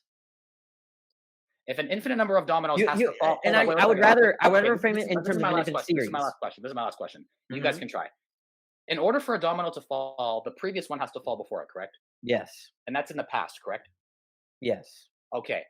If an infinite number of dominoes
You,
has
you
to fall,
and
hold on, wait,
I
wait,
would
wait,
rather
okay,
frame
this
it
is
in
this is
terms of
my
an
last
infinite
question. This is my
series.
last question. This is my last question. You guys
Mhm.
can try. In order for a domino to fall, the previous one has to fall before it, correct?
Yes.
And that's in the past, correct?
Yes.
Okay.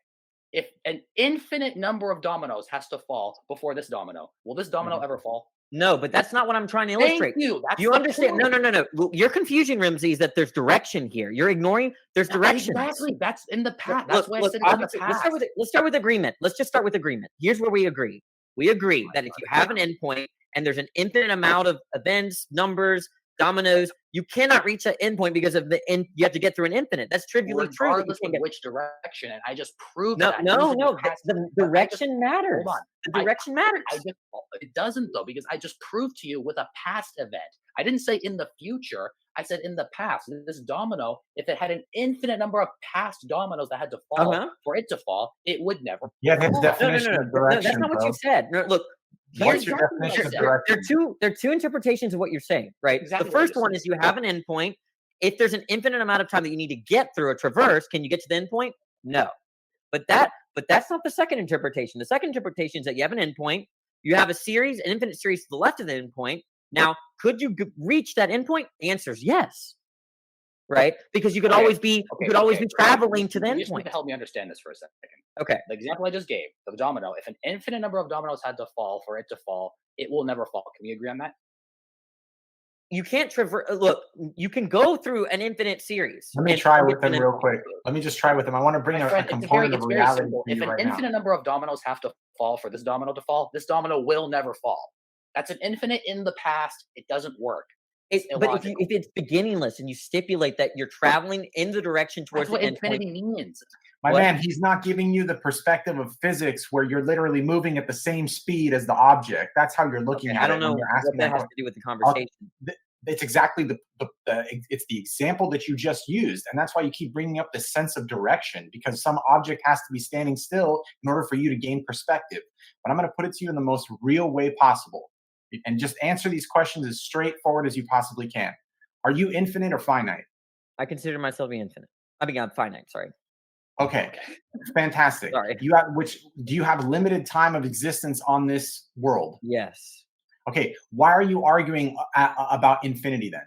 If an infinite number of dominoes has to fall before this domino, will this domino
Mhm.
ever fall?
No, but that's not what I'm trying to
Thank
illustrate.
you. That's
Do you
the
understand? No,
point.
no, no, no. Well, your confusion, Ramsey, is that there's direction here. You're ignoring there's directions.
Exactly. That's in the
Look,
past.
look,
That's why I
look,
said it's in the
obviously,
past.
let's start with agreement. Let's just start with agreement. Here's where we agree. We
Oh
agree
my
that if
God.
you have an endpoint and there's an infinite amount of events, numbers, dominoes, you cannot reach that endpoint because of you have to get through an infinite. That's trivially true. That you
Regardless
can't
of
get.
which direction, and I just proved
No,
that
no,
using the
no.
past.
The
But I just
direction matters.
hold on.
The
I
direction matters.
I just it doesn't though because I just proved to you with a past event. I didn't say in the future. I said in the past. This domino, if it had an infinite number of past dominoes that had to fall
Uh-huh.
for it to fall, it would never
Yeah, his
fall.
No, no,
definition
no,
of
no. No, that's
direction,
not what
bro.
you said. No, look.
What's
Here's
your
exactly what I
definition of
said.
direction?
there are two interpretations of what you're saying, right?
Exactly
The
what I
first
just
one
said.
is you have an endpoint. If there's an infinite amount of time that you need to get through a traverse, can you get to the endpoint? No. But that's not the second interpretation. The second interpretation is that you have an endpoint, you have a series, an infinite series to the left of the endpoint. Now, could you reach that endpoint? The answer is yes. Right? Because you could
Okay.
always be traveling to the
You just need
endpoint.
to help me understand this for a second.
Okay.
The example I just gave, the domino, if an infinite number of dominoes had to fall for it to fall, it will never fall. Can we agree on that?
You can't traverse. Look, you can go through an infinite series.
Let me
and
try
get
with
to
him
an
real
endpoint.
quick. Let me just try with him. I want to bring
My
a
friend,
component of
it's very
reality
simple.
to
If
you
an
right now.
infinite number of dominoes have to fall for this domino to fall, this domino will never fall. That's an infinite in the past. It doesn't work. It's
But
illogical.
if it's beginningless and you stipulate that you're traveling in the direction
That's
towards
what
the endpoint,
infinity means.
My
What?
man, he's not giving you the perspective of physics where you're literally moving at the same speed as the object. That's how you're looking
Okay,
at
I don't
it when
know
you're
what
asking
that
that
has
question.
to do with the conversation.
It's exactly it's the example that you just used, and that's why you keep bringing up this sense of direction, because some object has to be standing still in order for you to gain perspective. But I'm going to put it to you in the most real way possible, and just answer these questions as straightforward as you possibly can. Are you infinite or finite?
I consider myself to be infinite. I mean, I'm finite. Sorry.
Okay, fantastic.
Sorry.
Do you have limited time of existence on this world?
Yes.
Okay, why are you arguing about infinity then?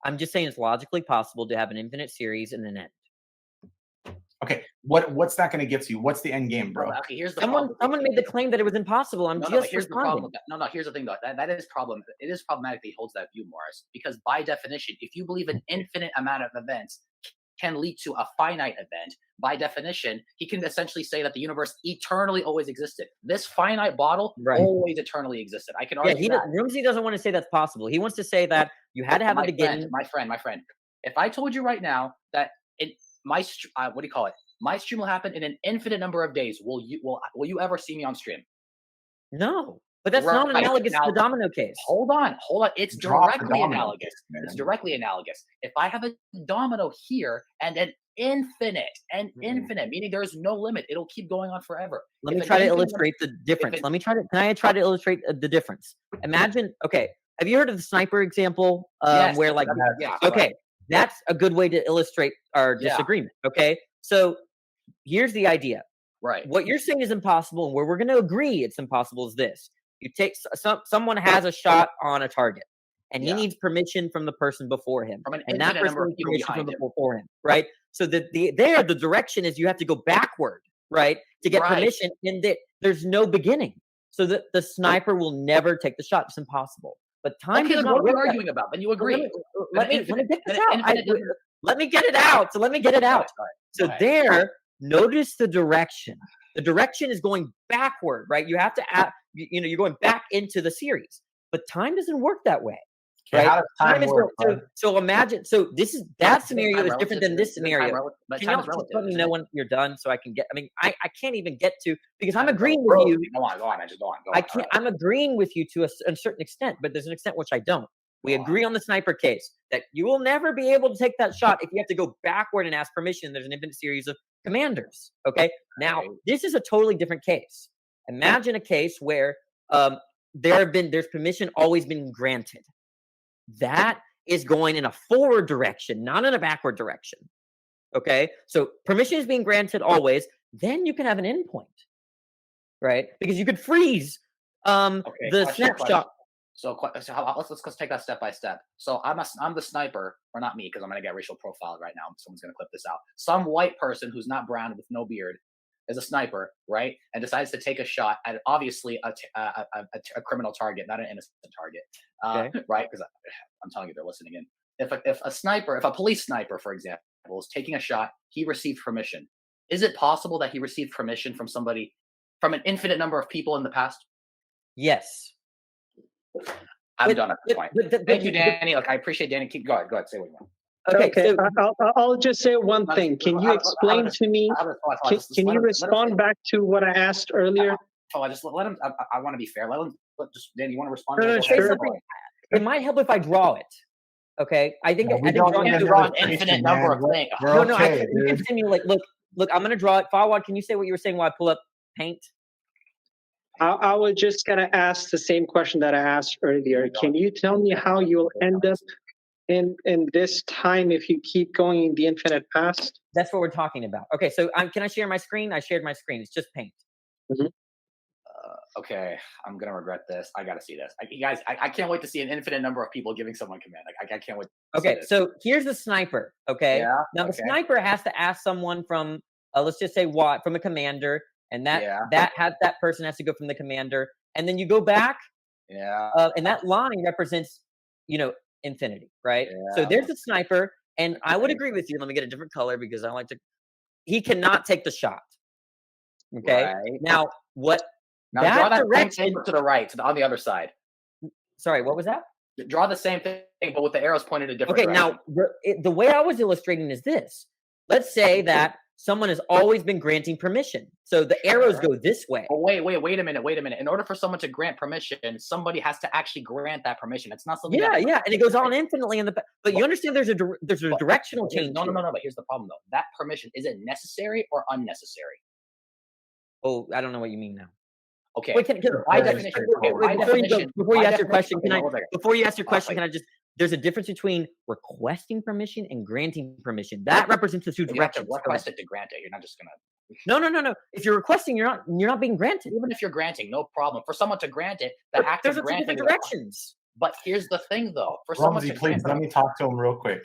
I'm just saying it's logically possible to have an infinite series and an end.
Okay, what's that going to get to you? What's the end game, bro?
Okay, here's the
Someone
problem.
made the claim that it was impossible. I'm
No, but
just
here's the
responding.
problem. No, here's the thing though. That is problem. It is problematic that he holds that view, Morris, because by definition, if you believe an infinite amount of events can lead to a finite event, by definition, he can essentially say that the universe eternally always existed. This finite bottle
Right.
always eternally existed. I can
Yeah,
argue that.
Rumsey doesn't want to say that's possible. He wants to say that you had to have a beginning.
My friend. If I told you right now that my what do you call it? My stream will happen in an infinite number of days. Will you ever see me on stream?
No, but that's not
Right.
analogous
Now,
to the domino case.
Hold on. It's
Drop the
directly
domino
analogous.
case, man.
It's directly analogous. If I have a domino here and an infinite, meaning there is no limit, it'll keep going on forever.
Let
If
me
an
try to
infinite
illustrate the difference.
it-
Can I try to illustrate the difference? Imagine, okay, have you heard of the sniper example?
Yes,
Where like,
yeah,
okay,
right.
that's a good way to illustrate our
Yeah.
disagreement. Okay, so here's the idea.
Right.
What you're saying is impossible, and where we're going to agree it's impossible is this: you take someone has a shot on a target, and he
Yeah.
needs permission from the person before him,
From an
and that
infinite
person
number of
needs
people
permission from
behind
the
him.
before him, right? So the direction is you have to go backward, right, to get
Right.
permission, and there's no beginning, so that the sniper will never take the shot. It's impossible. But time
Okay,
does
then
not
what are we
work that-
arguing about? Then you
Well,
agree.
let me get
Then
this
an
out.
infinite doesn't-
Let me get it out. So let me get it out.
All right.
So
Go ahead.
there, notice the direction. The direction is going backward, right? You have to you're going back into the series. But time doesn't work that way.
Okay,
Right?
how does time
is
work, bud?
so imagine that scenario
Time
is different than
relative-
this
isn't time
scenario.
rel- But
Can
time
y'all
is
just
relative.
let me
isn't
know
it?
when you're done so I can get I can't even get to because I'm
Time is
agreeing
relative.
with you.
Go on, man. Just go on.
I can't. I'm agreeing with you to a certain extent, but there's an extent which I don't. We
Go on.
agree on the sniper case that you will never be able to take that shot if you have to go backward and ask permission. There's an infinite series of commanders. Okay. Now this is a totally different case. Imagine a case where there's permission always been granted. That is going in a forward direction, not in a backward direction. Okay. So permission is being granted always. Then you can have an endpoint. right? Because you could freeze
Okay,
the
question.
snapshot.
Let's take that step by step. So I'm the sniper, or not me, because I'm gonna get racial profiled right now. Someone's gonna clip this out. Some white person who's not brown with no beard is a sniper, right? And decides to take a shot at obviously a criminal target, not an innocent target,
Okay.
right? Because I'm telling you, they're listening in. If a police sniper, for example, is taking a shot, he received permission. Is it possible that he received permission from somebody, from an infinite number of people in the past?
Yes.
I'm done at this point. Thank you, Danny. Look, I appreciate Danny. Go ahead. Say what you want.
Okay. So
I'll just say one thing. Can you explain to me? Can you respond back to what I asked earlier?
I just let him. I want to be fair. Let him. Just Danny, you want to respond?
No,
Go
say
ahead.
something. It might help if I draw it. Okay, I think
we
I think
don't need to
draw an infinite number of things.
We're
No,
okay,
you can simulate. Look, I'm gonna draw it. Fawad, can you say what you were saying while I pull up paint?
I was just gonna ask the same question that I asked earlier. Can you tell me how you'll end up in this time if you keep going in the infinite past?
That's what we're talking about. Okay, so can I share my screen? I shared my screen. It's just paint.
Mm-hmm.
Okay, I'm gonna regret this. I gotta see this. You guys, I can't wait to see an infinite number of people giving someone command. I can't wait.
Okay, so here's the sniper. Okay,
Yeah,
now the sniper has to ask someone from, let's just say from a commander, and that person has to go from the commander, and then you go back.
Yeah.
And that line represents, infinity, right?
Yeah.
So there's the sniper, and I would agree with you. Let me get a different color because I like to. He cannot take the shot. Okay.
Right.
Now what?
Now draw that same thing to the right, on the other side.
Sorry, what was that?
Draw the same thing, but with the arrows pointed a different direction.
Now the way I was illustrating is this. Let's say that someone has always been granting permission. So the arrows go this way.
Oh, wait a minute. In order for someone to grant permission, somebody has to actually grant that permission. It's not something.
Yeah, and it goes on infinitely but you understand there's a directional change.
No. But here's the problem though. That permission, is it necessary or unnecessary?
Oh, I don't know what you mean now.
Okay.
Wait,
by definition,
before you ask your question, can I just? There's a difference between requesting permission and granting permission. That represents the two directions.
You have to request it to grant it. You're not just gonna.
No. If you're requesting, you're not being granted.
Even if you're granting, no problem. For someone to grant it, the act of granting.
There's directions.
But here's the thing, though. For
someone to please let me talk to him real quick.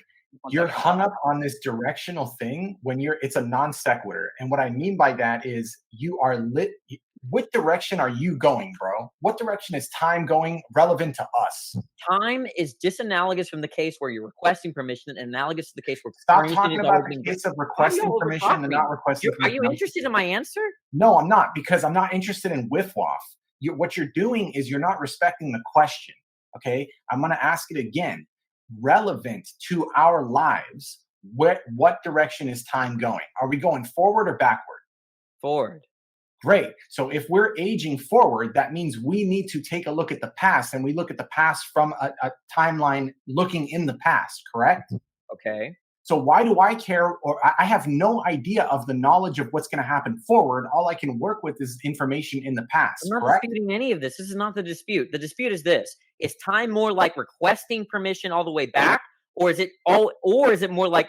You're hung up on this directional thing when it's a non sequitur, and what I mean by that is you are lit. What direction are you going, bro? What direction is time going relevant to us?
Time is disanalogous from the case where you're requesting permission, and analogous to the case where
stop talking about the case of requesting permission and not requesting permission.
Are you interested in my answer?
No, I'm not, because I'm not interested in whiff-waff. What you're doing is you're not respecting the question, okay? I'm going to ask it again. Relevant to our lives, what direction is time going? Are we going forward or backward?
Forward.
Great. So if we're aging forward, that means we need to take a look at the past, and we look at the past from a timeline looking in the past, correct?
Okay.
So why do I care? Or I have no idea of the knowledge of what's going to happen forward. All I can work with is information in the past.
I'm not
correct?
disputing any of this. This is not the dispute. The dispute is this: is time more like requesting permission all the way back, or is it more like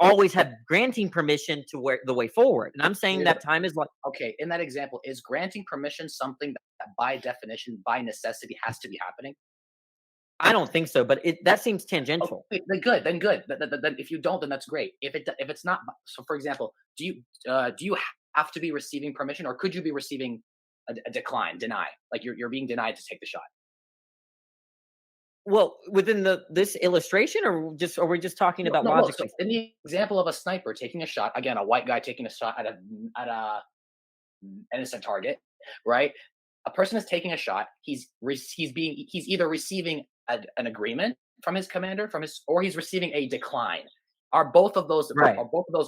always have granting permission to the way forward? And I'm saying that time is like.
Okay, in that example, is granting permission something that by definition, by necessity, has to be happening?
I don't think so, but that seems tangential.
Okay, then good. Then if you don't, then that's great. If it's not, so for example, do you have to be receiving permission, or could you be receiving a deny, like you're being denied to take the shot?
Well, within this illustration, or are we just talking about logic?
So in the example of a sniper taking a shot, again, a white guy taking a shot at a innocent target, right? A person is taking a shot. He's either receiving an agreement from his commander, or he's receiving a decline. Are both of those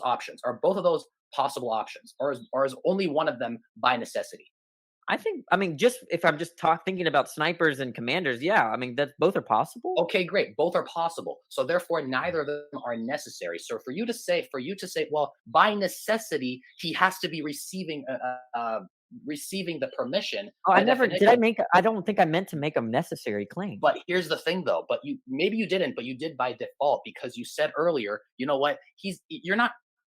options? Are both of those possible options, or is only one of them by necessity?
Just if I'm just thinking about snipers and commanders, yeah, that both are possible.
Okay, great, both are possible. So therefore, neither of them are necessary. So for you to say, well, by necessity, he has to be receiving the permission.
I don't think I meant to make a necessary claim.
But here's the thing, though. Maybe you didn't, but you did by default, because you said earlier, you know what? You're not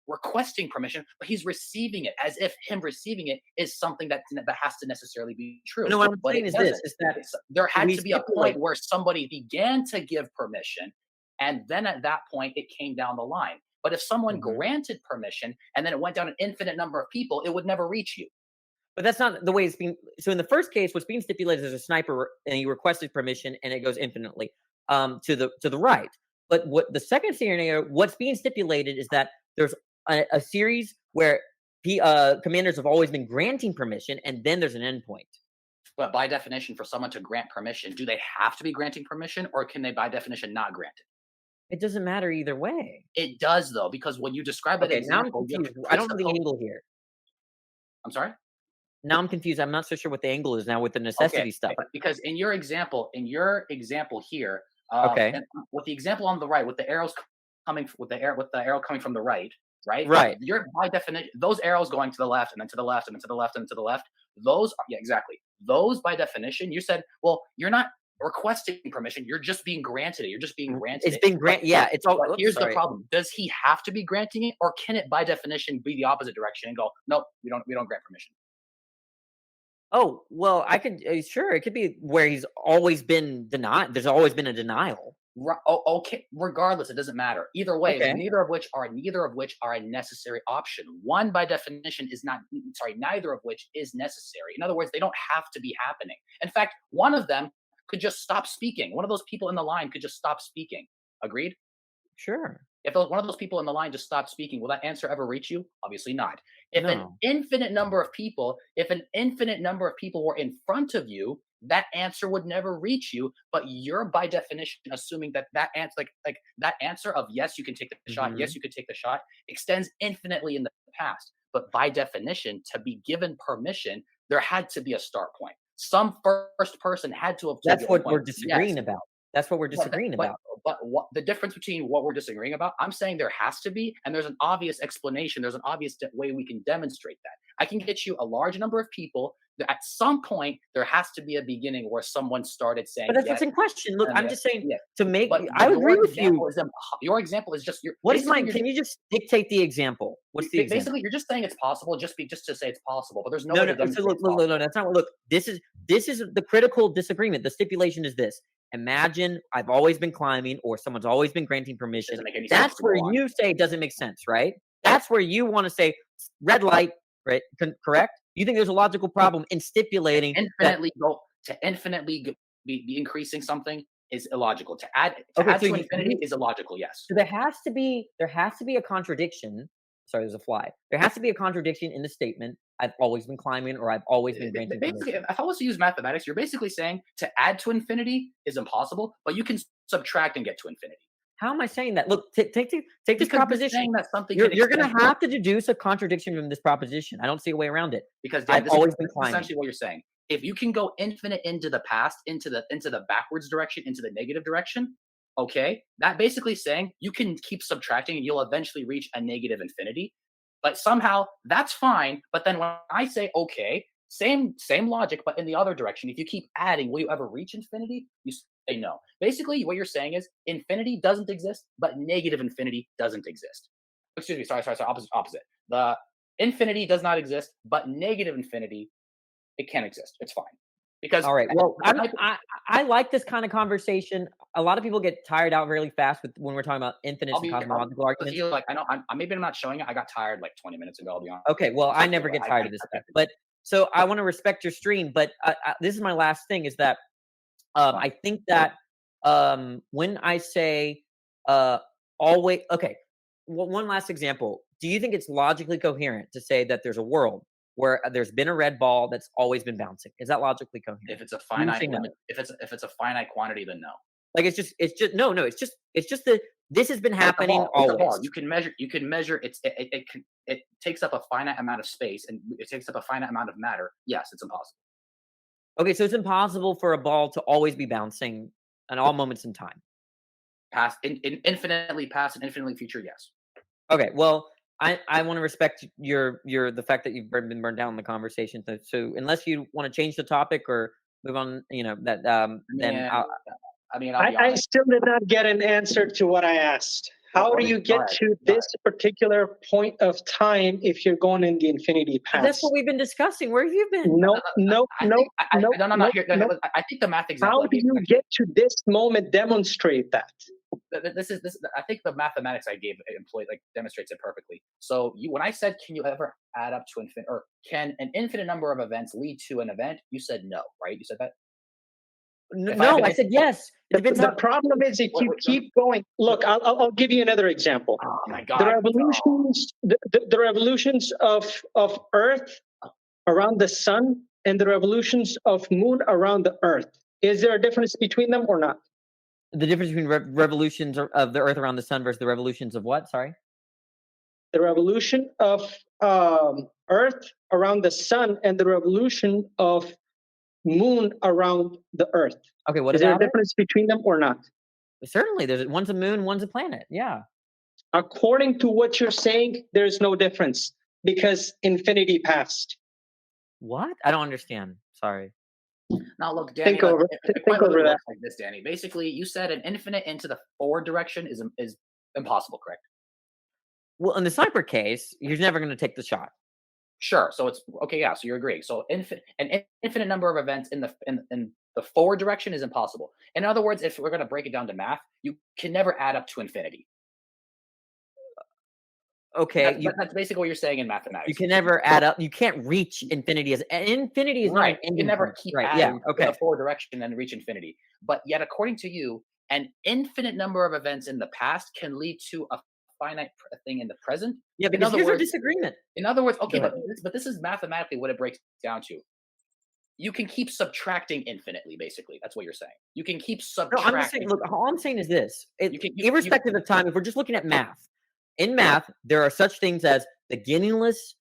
requesting permission, but he's receiving it as if him receiving it is something that has to necessarily be true.
No, what I'm
But
saying
it
is this:
doesn't.
is that
There had
we
to be a
stipulate.
point where somebody began to give permission, and then at that point it came down the line. But if someone
Mhm.
granted permission and then it went down an infinite number of people, it would never reach you.
But that's not the way it's being. So in the first case, what's being stipulated is a sniper, and he requested permission, and it goes infinitely to the right. But what the second scenario, what's being stipulated is that there's a series where commanders have always been granting permission, and then there's an endpoint.
But by definition, for someone to grant permission, do they have to be granting permission, or can they by definition not grant it?
It doesn't matter either way.
It does though, because when you describe that
Okay, now I'm
example, you have
confused.
to
I don't know the angle here.
I'm sorry?
Now I'm confused. I'm not so sure what the angle is now with the
Okay,
necessity stuff.
because in your example here,
Okay.
and with the example on the right, with the arrows coming with the arrow coming from the right, right?
Right.
You're by definition those arrows going to the left and then to the left and then to the left and to the left. Those, yeah, exactly. Those by definition, you said, well, you're not requesting permission. You're just being granted it. You're just being granted
It's
it.
been granted. Yeah, it's all.
But
Oops,
here's the
sorry.
problem: does he have to be granting it, or can it by definition be the opposite direction and go, nope, we don't grant permission?
Oh, well, I could sure it could be where he's always been denied. There's always been a denial.
Okay. Regardless, it doesn't matter. Either way,
Okay.
neither of which are a necessary option. One by definition is not. Sorry, neither of which is necessary. In other words, they don't have to be happening. In fact, one of them could just stop speaking. One of those people in the line could just stop speaking. Agreed?
Sure.
If one of those people in the line just stopped speaking, will that answer ever reach you? Obviously not. If an
No.
infinite number of people were in front of you, that answer would never reach you. But you're by definition assuming that answer, like that answer of yes, you can take the shot,
Mhm.
yes, you could take the shot, extends infinitely in the past. But by definition, to be given permission, there had to be a start point. Some first person had to have told
That's
you,
what we're
yes.
disagreeing about. That's what we're
But,
disagreeing
but,
about.
but what the difference between what we're disagreeing about? I'm saying there has to be, and there's an obvious explanation. There's an obvious way we can demonstrate that. I can get you a large number of people. That at some point, there has to be a beginning where someone started saying,
But that's
yes,
what's in question. Look,
and
I'm
yes,
just saying
yes.
to make.
But
I agree
your
with you.
example is your example is just
What is
basically
my?
you're
Can you just dictate the example? What's the example?
basically you're just saying it's possible just to say it's possible, but there's no
No,
way
no.
to
So
demonstrate
look,
it's
look,
possible.
look, that's not what. Look, this is the critical disagreement. The stipulation is this: imagine I've always been climbing, or someone's always been granting permission.
Doesn't make any sense
That's
to
where
go on.
you say it doesn't make sense, right? That's where you want to say red light, right? Correct? You think there's a logical problem in stipulating that?
Infinitely be increasing something is illogical. To add
Okay,
to
so
infinity is illogical. Yes.
so there has to be a contradiction. Sorry, there's a fly. There has to be a contradiction in the statement. I've always been climbing, or I've always been granting
Basically,
permission.
if I was to use mathematics, you're basically saying to add to infinity is impossible, but you can subtract and get to infinity.
How am I saying that? Look, take this
Because you're
proposition.
saying that something
You're
can
going to
extend-
have to deduce a contradiction from this proposition. I don't see a way around it.
because Dan,
I've
this
always
is
been
this is
climbing.
essentially what you're saying. If you can go infinite into the past, into the backwards direction, into the negative direction, okay, that basically saying you can keep subtracting and you'll eventually reach a negative infinity. But somehow that's fine. But then when I say okay, same logic, but in the other direction, if you keep adding, will you ever reach infinity? You say no. Basically, what you're saying is infinity doesn't exist, but negative infinity doesn't exist. Excuse me, sorry, opposite. The infinity does not exist, but negative infinity, it can exist. It's fine. Because
All right. Well, I like this kind of conversation. A lot of people get tired out really fast when we're talking about infinites and cosmological arguments.
Like I know maybe I'm not showing it. I got tired like 20 minutes ago. I'll be honest.
Okay. Well, I never get tired of this stuff. But so I want to respect your stream. But this is my last thing: is that I think that when I say always, okay. Well, one last example. Do you think it's logically coherent to say that there's a world where there's been a red ball that's always been bouncing? Is that logically coherent?
If it's a finite,
no.
if it's a finite quantity, then no.
Like it's just no. It's just that this has been happening always.
You can measure. It takes up a finite amount of space and it takes up a finite amount of matter. Yes, it's impossible.
Okay, so it's impossible for a ball to always be bouncing at all moments in time.
Infinitely past and infinitely future. Yes.
Okay, well, I want to respect the fact that you've been burned down in the conversation. So unless you want to change the topic or move on, then
I still did not get an answer to what I asked. How do you get to this particular point of time if you're going in the infinity path?
That's what we've been discussing. Where have you been?
No.
No. I think the math example.
How do you get to this moment? Demonstrate that.
This. I think the mathematics I gave demonstrates it perfectly. So when I said, can you ever add up to infinite, or can an infinite number of events lead to an event? You said no, right? You said that.
No, I said yes.
The problem is if you keep going. Look, I'll give you another example.
Oh my God!
The revolutions of Earth around the sun and the revolutions of Moon around the Earth. Is there a difference between them or not?
The difference between revolutions of the Earth around the sun versus the revolutions of what? Sorry.
The revolution of Earth around the sun and the revolution of Moon around the Earth.
Okay, what
is there a difference between them or not?
Certainly, one's a moon, one's a planet. Yeah.
According to what you're saying, there's no difference because infinity passed.
What? I don't understand. Sorry.
Now look, Danny.
Think over that.
Like this, Danny. Basically, you said an infinite into the forward direction is impossible, correct?
Well, in the sniper case, you're never going to take the shot.
Sure. So it's okay. Yeah. So you're agreeing. So an infinite number of events in the forward direction is impossible. In other words, if we're going to break it down to math, you can never add up to infinity.
Okay.
That's basically what you're saying in mathematics.
You can never add up. You can't reach infinity infinity is
right.
Not
you can never keep adding
in
the forward direction and reach infinity. But yet, according to you, an infinite number of events in the past can lead to a finite thing in the present.
Yeah, because here's a disagreement.
In other words, okay, but this is mathematically what it breaks down to. You can keep subtracting infinitely, basically. That's what you're saying. You can keep subtracting.
No, I'm just saying, look, all I'm saying is this. Irrespective of time, if we're just looking at math, in math, there are such things as beginningless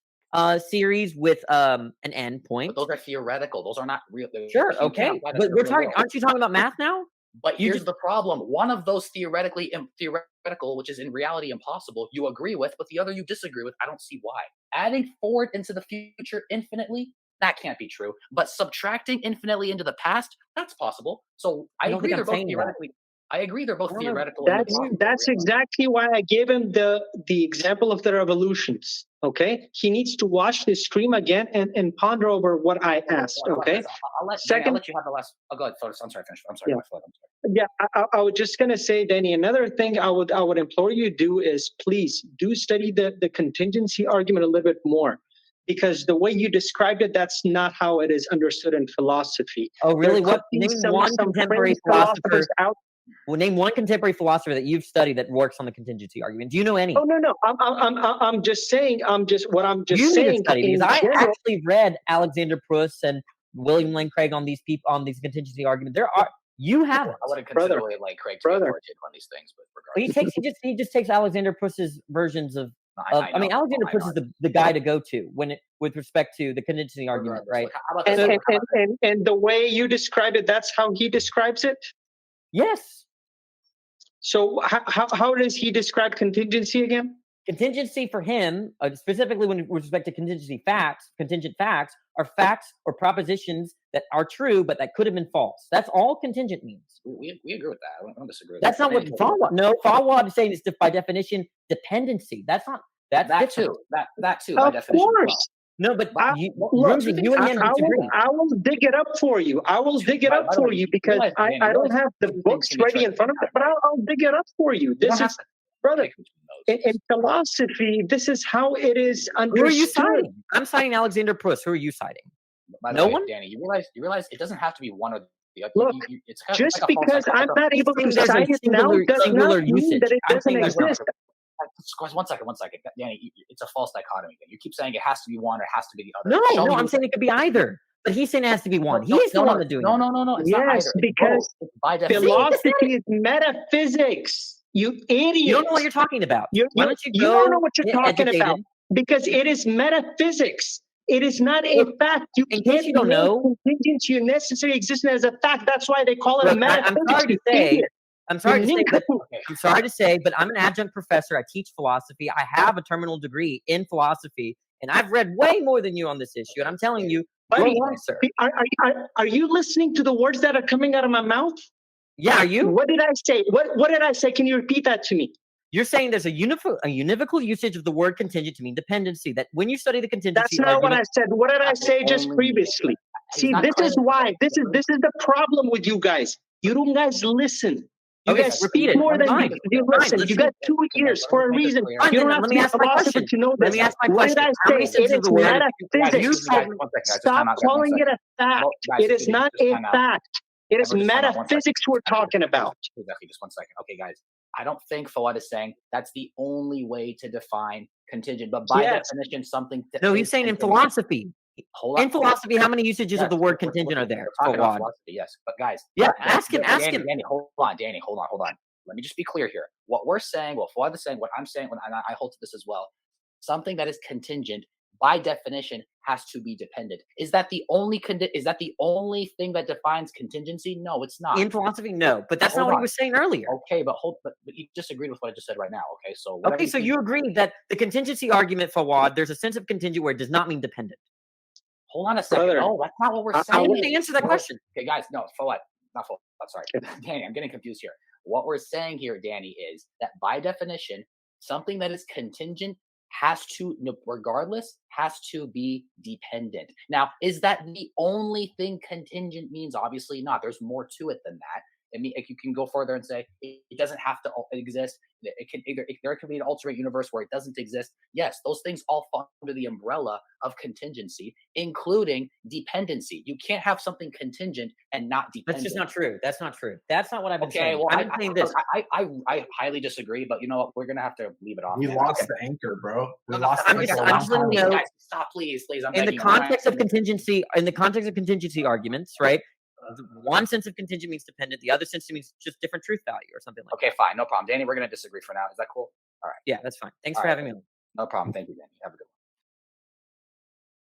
series with an end point.
But those are theoretical. Those are not real.
Sure, okay. But we're talking, aren't you talking about math now?
But here's the problem. One of those theoretical, which is in reality impossible, you agree with, but the other you disagree with. I don't see why. Adding forward into the future infinitely, that can't be true. But subtracting infinitely into the past, that's possible. So I agree they're both theoretically. I agree they're both theoretical.
That's exactly why I gave him the example of the revolutions. Okay, he needs to watch this stream again and ponder over what I asked. Okay,
I'll let you have the last. I'll go ahead. I'm sorry. Finish. I'm sorry.
Yeah, I was just gonna say, Danny. Another thing I would implore you to do is please do study the contingency argument a little bit more, because the way you described it, that's not how it is understood in philosophy.
Oh, really? What? Name one contemporary philosopher
out.
Well, name one contemporary philosopher that you've studied that works on the contingency argument. Do you know any?
Oh no, I'm just saying. I'm just
you
saying.
Need to study these. I actually read Alexander Proust and William Lane Craig on these contingency arguments. There are you have.
I wouldn't consider William Lane Craig to be authoritative on these things, but regardless.
He just takes Alexander Proust's versions of. I mean, Alexander Proust is the guy to go to with respect to the contingency argument, right?
And the way you describe it, that's how he describes it.
Yes.
So how does he describe contingency again?
Contingency for him, specifically with respect to contingent facts, are facts or propositions that are true but that could have been false. That's all contingent means.
We agree with that. I don't disagree with
that. That's not what Fawad. No, Fawad is saying is by definition dependency. That's not. That
too. That too.
Of course.
No, but
I will dig it up for you. I will dig it up for you because I don't have the books ready in front of me, but I'll dig it up for you. This is, brother, in philosophy, this is how it is understood.
Who are you citing? I'm citing Alexander Proust. Who are you citing?
No one? Danny, you realize it doesn't have to be one or the other.
Look, it's kind of just like because I'm not able to cite it now does not mean that it doesn't exist.
One second. Danny, it's a false dichotomy. You keep saying it has to be one or it has to be the other.
No, I'm saying it could be either. But he's saying it has to be one. He's the one that's doing it.
No. It's not either.
Because philosophy is metaphysics. You idiot.
You don't know what you're talking about.
You don't know what you're talking about. Because it is metaphysics. It is not a fact.
In case you don't know,
contingency necessary existence as a fact. That's why they call it a metaphysics.
I'm sorry to say, but I'm an adjunct professor. I teach philosophy. I have a terminal degree in philosophy, and I've read way more than you on this issue. And I'm telling you, sir.
Are you listening to the words that are coming out of my mouth?
Yeah, are you?
What did I say? What did I say? Can you repeat that to me?
You're saying there's a univocal usage of the word contingent to mean dependency. That when you study the contingency
That's not what I
argument,
said. What did I
That's
say just
only-
previously?
He's
See,
not
this is
clear.
why. This is the problem with you guys. You don't guys listen. You
Okay,
guys
repeat
speak
it.
more than
Fine.
you
Fine,
listen.
let's
You
see.
got 2 ears for a
Let me make this
reason.
clear.
Fine,
You don't
then
have
let
to
me
be a
ask my
philosopher
question.
to know
Let
this.
me ask my
What did
question.
I
How many
say?
senses
It
of
is
the word?
metaphysics.
You
Guys,
told me.
one second, guys. Just
Stop
time out, guys, one
calling it
second.
a fact.
Guys,
It is
just
not
time
a
out.
fact. It is
Everyone just time out, 1 second.
metaphysics we're talking about.
Exactly, just 1 second. Okay, guys. I don't think Fawad is saying that's the only way to define contingent, but by
Yes.
definition, something.
No, he's saying in philosophy.
Hold on.
In philosophy, how many usages of the word
we're
contingent are there?
We're talking about
Fawad?
philosophy, yes. But guys,
Yeah, ask him. Ask him.
Danny, hold on. Danny, hold on. Let me just be clear here. What we're saying, what Fawad is saying, what I'm saying, and I hold to this as well. Something that is contingent, by definition, has to be dependent. Is that the only thing that defines contingency? No, it's not.
In philosophy, no. But that's
Hold
not what
on.
he was saying earlier.
Okay, but you just agreed with what I just said right now. Okay, so
Okay, so you agree that the contingency argument, Fawad, there's a sense of contingent where it does not mean dependent.
Hold on a second.
Brother,
No, that's not what we're
I
saying.
want to answer that question.
Okay, guys, no, Fawad, not Fawad. Sorry, Danny, I'm getting confused here. What we're saying here, Danny, is that by definition, something that is contingent has to, regardless, has to be dependent. Now, is that the only thing contingent means? Obviously not. There's more to it than that. I mean, you can go further and say it doesn't have to exist. It can there can be an alternate universe where it doesn't exist. Yes, those things all fall under the umbrella of contingency, including dependency. You can't have something contingent and not dependent.
That's just not true. That's not true. That's not what I've been
Okay,
saying.
well,
I've been saying this.
I highly disagree, but you know what? We're gonna have to leave it off.
We
man.
lost
Okay.
the anchor, bro. We
No,
lost
I'm
the
just-
anchor.
I'm just letting you know-
Guys, stop, please. I'm
In the
begging you.
context of contingency, arguments, right? One sense of contingent means dependent. The other sense means just different truth value or something like
Okay, fine, no problem. Danny, we're gonna disagree for now. Is that cool? All right.
that. Yeah, that's fine. Thanks
All
for
right.
having me on.
No problem. Thank you, Danny. Have a good one.